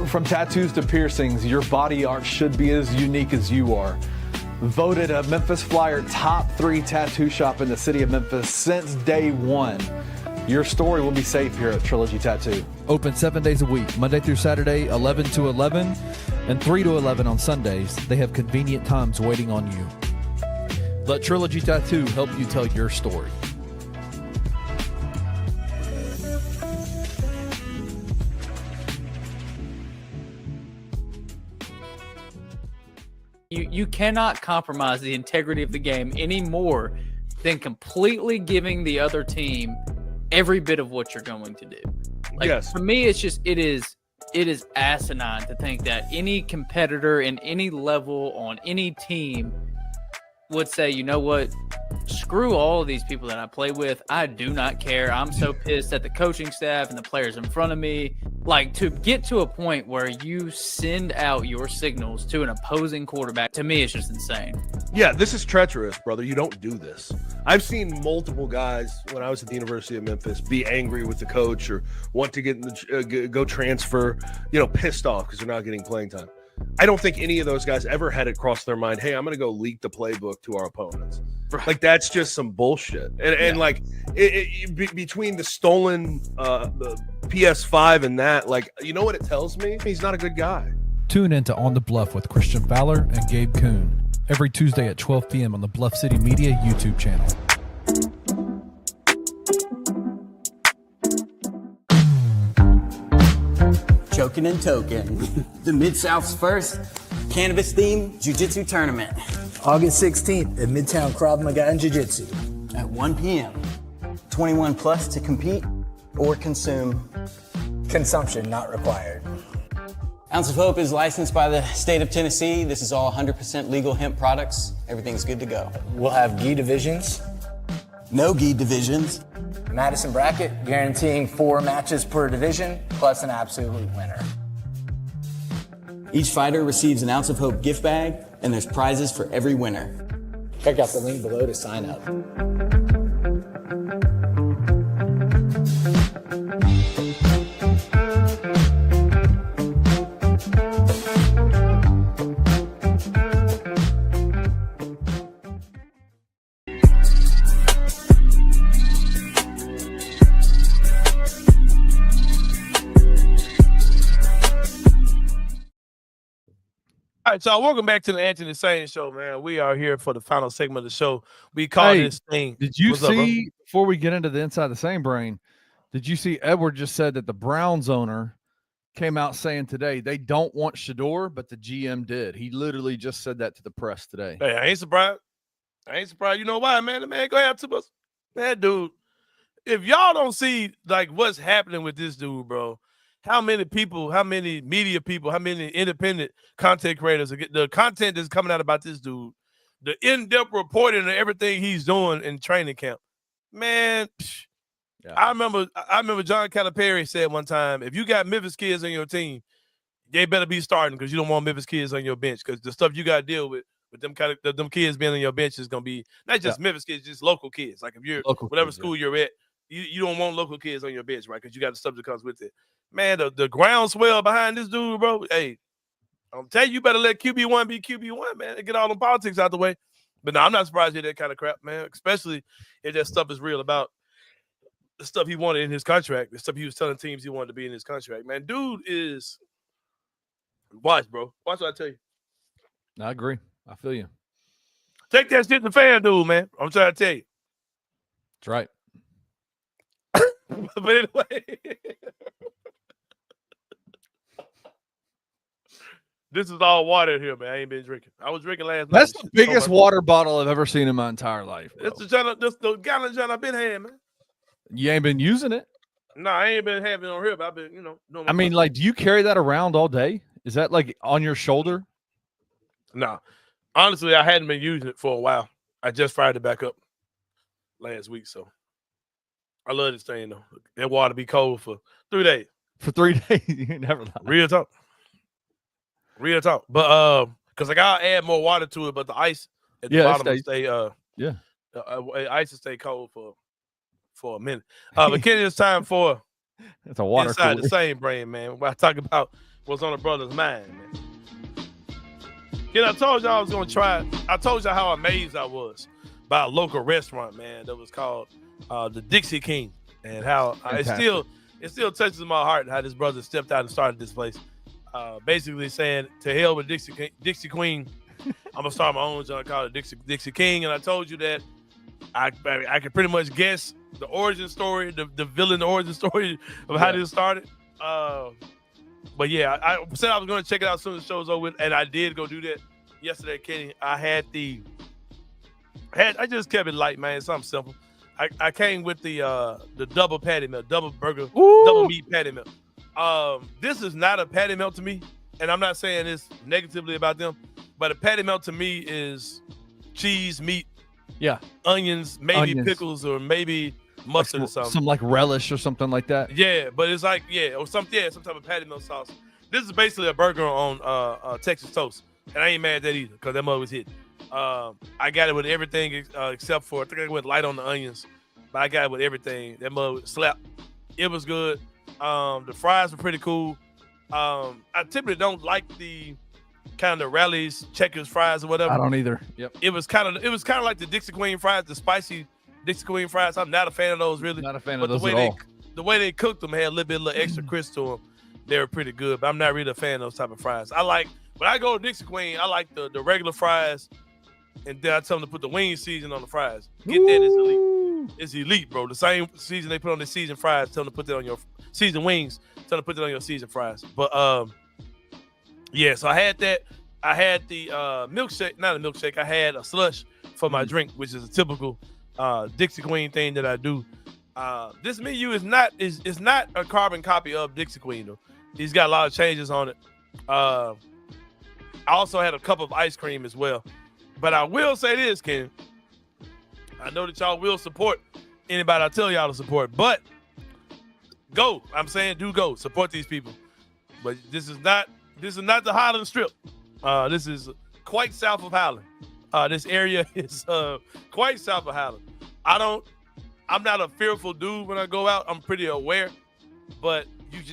From tattoos to piercings, your body art should be as unique as you are. Voted a Memphis Flyer top 3 tattoo shop in the city of Memphis since day one. Your story will be safe here at Trilogy Tattoo. Open 7 days a week, Monday through Saturday, 11 to 11, and 3 to 11 on Sundays. They have convenient times waiting on you. Let Trilogy Tattoo help you tell your story. You cannot compromise the integrity of the game any more than completely giving the other team every bit of what you're going to do. Like, yes. For me, it's just it is asinine to think that any competitor in any level on any team would say, you know what, screw all of these people that I play with. I do not care. I'm so pissed at the coaching staff and the players in front of me. Like, to get to a point where you send out your signals to an opposing quarterback, to me, it's just insane. Yeah, this is treacherous, brother. You don't do this. I've seen multiple guys when I was at the University of Memphis be angry with the coach or want to get in the, go transfer, pissed off because they're not getting playing time. I don't think any of those guys ever had it cross their mind, hey, I'm going to go leak the playbook to our opponents. Right. Like, that's just some bullshit. And like, between the stolen the PS5 and that, like, you know what it tells me? He's not a good guy. Tune in to On the Bluff with Christian Fowler and Gabe Kuhn every Tuesday at 12 p.m. on the Bluff City Media YouTube channel. Choking and token. The Mid-South's first cannabis-themed jiu-jitsu tournament. August 16th at Midtown Krav Maga and Jiu-Jitsu. At 1 p.m. 21 plus to compete or consume. Consumption not required. Ounce of Hope is licensed by the state of Tennessee. This is all 100% legal hemp products. Everything's good to go. We'll have gi divisions. No gi divisions. Madison bracket, guaranteeing 4 matches per division, plus an absolute winner. Each fighter receives an Ounce of Hope gift bag, and there's prizes for every winner. Check out the link below to sign up. All right, so welcome back to the Anthony Sain Show, man. We are here for the final segment of the show. We call this thing. Did you see, before we get into the inside of the Sain Brain, did you see Edward just said that the Browns owner came out saying today they don't want Shador, but the GM did. He literally just said that to the press today. Hey, I ain't surprised. You know why, man? The man go have too much. Man, dude, if y'all don't see, like, what's happening with this dude, bro, how many people, how many media people, how many independent content creators, the content that's coming out about this dude, the in-depth reporting of everything he's doing in training camp. Man, yeah. I remember John Calipari said one time, if you got Memphis kids on your team, they better be starting because you don't want Memphis kids on your bench because the stuff you got to deal with them them kids being on your bench is going to be not just Memphis kids, just local kids. Like if you're whatever school you're at, you don't want local kids on your bench, right? Because you got the stuff that comes with it. Man, the groundswell behind this dude, bro. Hey, I'm telling you, better let QB1 be QB1, man, and get all the politics out the way. But no, I'm not surprised you did that kind of crap, man, especially if that stuff is real about the stuff he wanted in his contract, the stuff he was telling teams he wanted to be in his contract. Man, dude is – watch, bro. Watch what I tell you. I agree. I feel you. Take that shit to fan, dude, man. I'm trying to tell you. That's right. But anyway – this is all water here, man. I ain't been drinking. I was drinking last night. That's the biggest water bottle I've ever seen in my entire life. It's the gallon John I've been having, man. You ain't been using it? No, I ain't been having it on here, but I've been, doing I mean, like, do you carry that around all day? Is that like on your shoulder? No. Honestly, I hadn't been using it for a while. I just fired it back up last week, so I love this thing though. That water be cold for 3 days. For 3 days, you never lie. Real talk. But because like I'll add more water to it, but the ice at the bottom will stay ice will stay cold for a minute. But Kenny, it's time for it's a water inside cooler. The Sain Brain, man. Where I talk about what's on a brother's mind, man. I told y'all I was gonna try. I told y'all how amazed I was by a local restaurant, man, that was called the Dixie King. and how it still touches my heart how this brother stepped out and started this place. Basically saying to hell with Dixie Queen. I'm gonna start my own genre called Dixie King, and I told you that I could pretty much guess the origin story, the villain origin story of how this started. But yeah, I said I was gonna check it out as soon as the show's over with, and I did go do that yesterday, Kenny. I just kept it light, man. Something simple. I came with the double patty melt, double burger, double meat patty melt. This is not a patty melt to me, and I'm not saying this negatively about them, but a patty melt to me is cheese, meat, onions, maybe pickles, or maybe mustard or something. Some like relish or something like that. Yeah, but it's like some type of patty melt sauce. This is basically a burger on Texas toast, and I ain't mad at that either because that mug was hit. I got it with everything except for I think I went light on the onions, but I got it with everything. That mug slapped. It was good. The fries were pretty cool. I typically don't like the kind of Rally's Checkers fries or whatever. I don't either. Yep. It was kind of like the Dixie Queen fries, the spicy Dixie Queen fries. I'm not a fan of those really. Not a fan of those at all. The way they cooked them had a little extra crisp to them. They were pretty good, but I'm not really a fan of those type of fries. When I go to Dixie Queen, I like the regular fries, and then I tell them to put the wing season on the fries. Get that, it's elite. It's elite, bro. The same season they put on the seasoned fries, tell them to put that on your seasoned wings. Tell them to put that on your seasoned fries. But yeah, so I had that. I had the milkshake, not a milkshake. I had a slush for my drink, which is a typical Dixie Queen thing that I do. This menu is not a carbon copy of Dixie Queen though. He's got a lot of changes on it. I also had a cup of ice cream as well. But I will say this, Ken. I know that y'all will support anybody I tell y'all to support, but go. I'm saying do go. Support these people. But this is not the Highland Strip. This is quite south of Highland. This area is quite south of Highland. I'm not a fearful dude when I go out. I'm pretty aware, but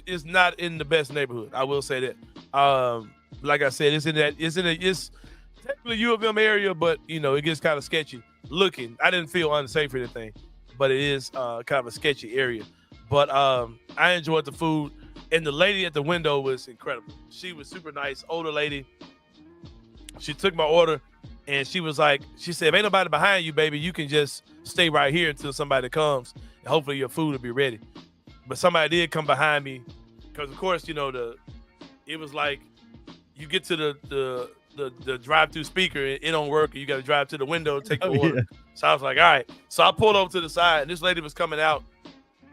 it's not in the best neighborhood. I will say that. Like I said, it's technically U of M area, but it gets kind of sketchy looking. I didn't feel unsafe or anything, but it is kind of a sketchy area. But I enjoyed the food, and the lady at the window was incredible. She was super nice, older lady. She took my order, and she said, if ain't nobody behind you, baby, you can just stay right here until somebody comes, and hopefully your food will be ready. But somebody did come behind me, because of course, it was like you get to the drive-through speaker, it don't work, and you got to drive to the window and take the order. Yeah. So I was like, all right. So I pulled over to the side, and this lady was coming out.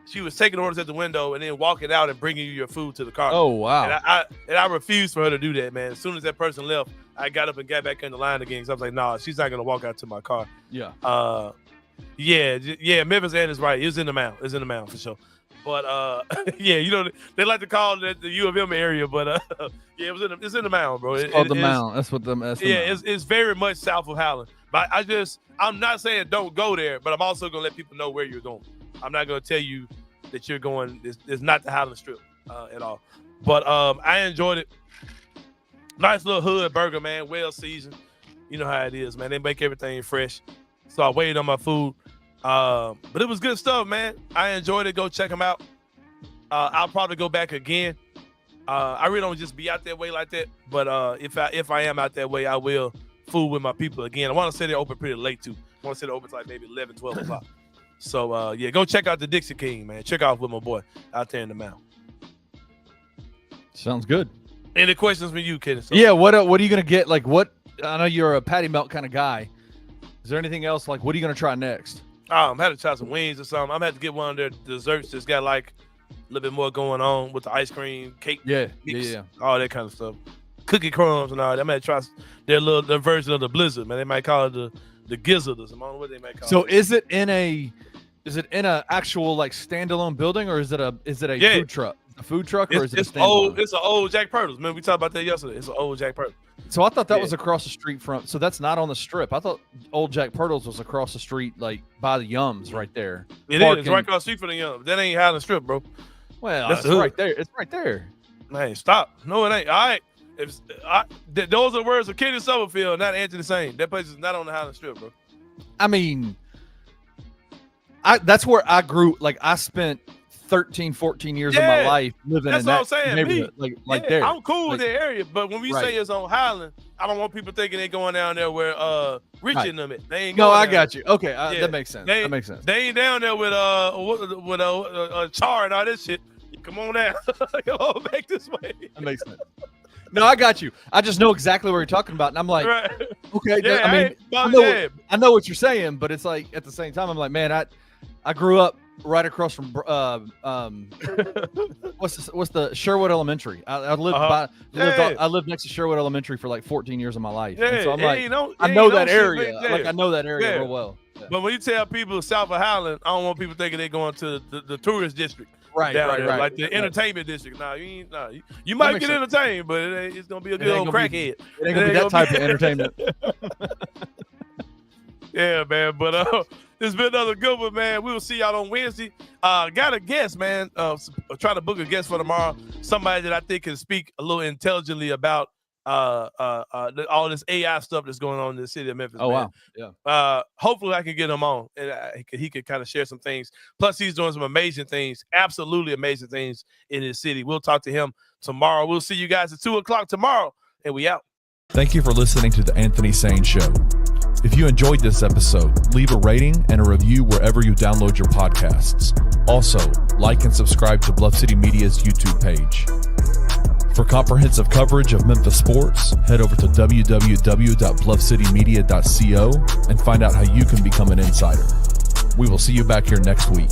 She was taking orders at the window and then walking out and bringing you your food to the car. Oh, wow. And I refused for her to do that, man. As soon as that person left, I got up and got back in the line again. So I was like, nah, she's not going to walk out to my car. Yeah. Yeah, Memphis Ann is right. It's in the mound. It's in the mound for sure. But, yeah, they like to call it the U of M area, but, yeah, it's in the mound, bro. It's called the mound. That's what the mound. It's very much south of Highland. But I'm not saying don't go there, but I'm also going to let people know where you're going. I'm not going to tell you that you're going. It's not the Highland Strip at all. But I enjoyed it. Nice little hood burger, man. Well seasoned. You know how it is, man. They make everything fresh. So I waited on my food. But it was good stuff, man. I enjoyed it. Go check them out. I'll probably go back again. I really don't just be out that way like that. But if I am out that way, I will food with my people again. I want to say they're open pretty late too. I want to say they're open like maybe 11, 12 o'clock. So, yeah, go check out the Dixie King, man. Check out with my boy out there in the mound. Sounds good. Any questions from you, Kenny? Yeah, what are you going to get? Like, what? I know you're a patty melt kind of guy. Is there anything else? Like, what are you going to try next? I had to try some wings or something. I'm going to have to get one of their desserts that's got, like, a little bit more going on with the ice cream, cake, mix, all that kind of stuff. Cookie crumbs and all that. I'm going to try their version of the Blizzard, man. They might call it the Gizzard or something. I don't know what they might call it. So is it in a actual like standalone building, or is it a food truck? A food truck, or is it a standalone? It's an old Jack Purtle's. Man, we talked about that yesterday. It's an old Jack Purtle. So I thought that was across the street from. So that's not on the strip. I thought old Jack Purtle's was across the street, like by the Yums, right there. It is. It's right across the street from the Yums. That ain't Highland Strip, bro. Well, that's right there. It's right there. Man, stop. No, it ain't. All right. Those are words of Kenny Summerfield, not Anthony Sain. That place is not on the Highland Strip, bro. I mean, that's where I grew. Like I spent 13, 14 years of my life living in that neighborhood. Like there. I'm cool with the area, but when we say it's on Highland, I don't want people thinking they're going down there where Rich and them it. They ain't going I down got there. you. Okay, that makes sense. That makes sense. They ain't down there with Char and all this shit. Come on down. Come on back this way. That makes sense. No, I got you. I just know exactly what you're talking about, and I'm like, okay. Yeah, I mean, I know what you're saying, but it's like at the same time, I'm like, man, I grew up right across from what's the Sherwood Elementary. I lived next to Sherwood Elementary for like 14 years of my life. Yeah, and so I'm like, I know that area. Like I know that area real well. Yeah. But when you tell people south of Highland, I don't want people thinking they're going to the tourist district. Right. Like the entertainment district. You might get entertained, but it's gonna be a good old crackhead. It ain't gonna be that type of entertainment. Yeah, man. But it's been another good one, man. We will see y'all on Wednesday. Got a guest, man. Trying to book a guest for tomorrow. Somebody that I think can speak a little intelligently about all this AI stuff that's going on in the city of Memphis. Oh, man. wow. Yeah. Hopefully I can get him on and he could kind of share some things. Plus he's doing some amazing things, absolutely amazing things in his city. We'll talk to him tomorrow. We'll see you guys at 2:00 tomorrow, and we out. Thank you for listening to the Anthony Sain Show. If you enjoyed this episode, leave a rating and a review wherever you download your podcasts. Also, like and subscribe to Bluff City Media's YouTube page. For comprehensive coverage of Memphis sports, head over to www.bluffcitymedia.co and find out how you can become an insider. We will see you back here next week.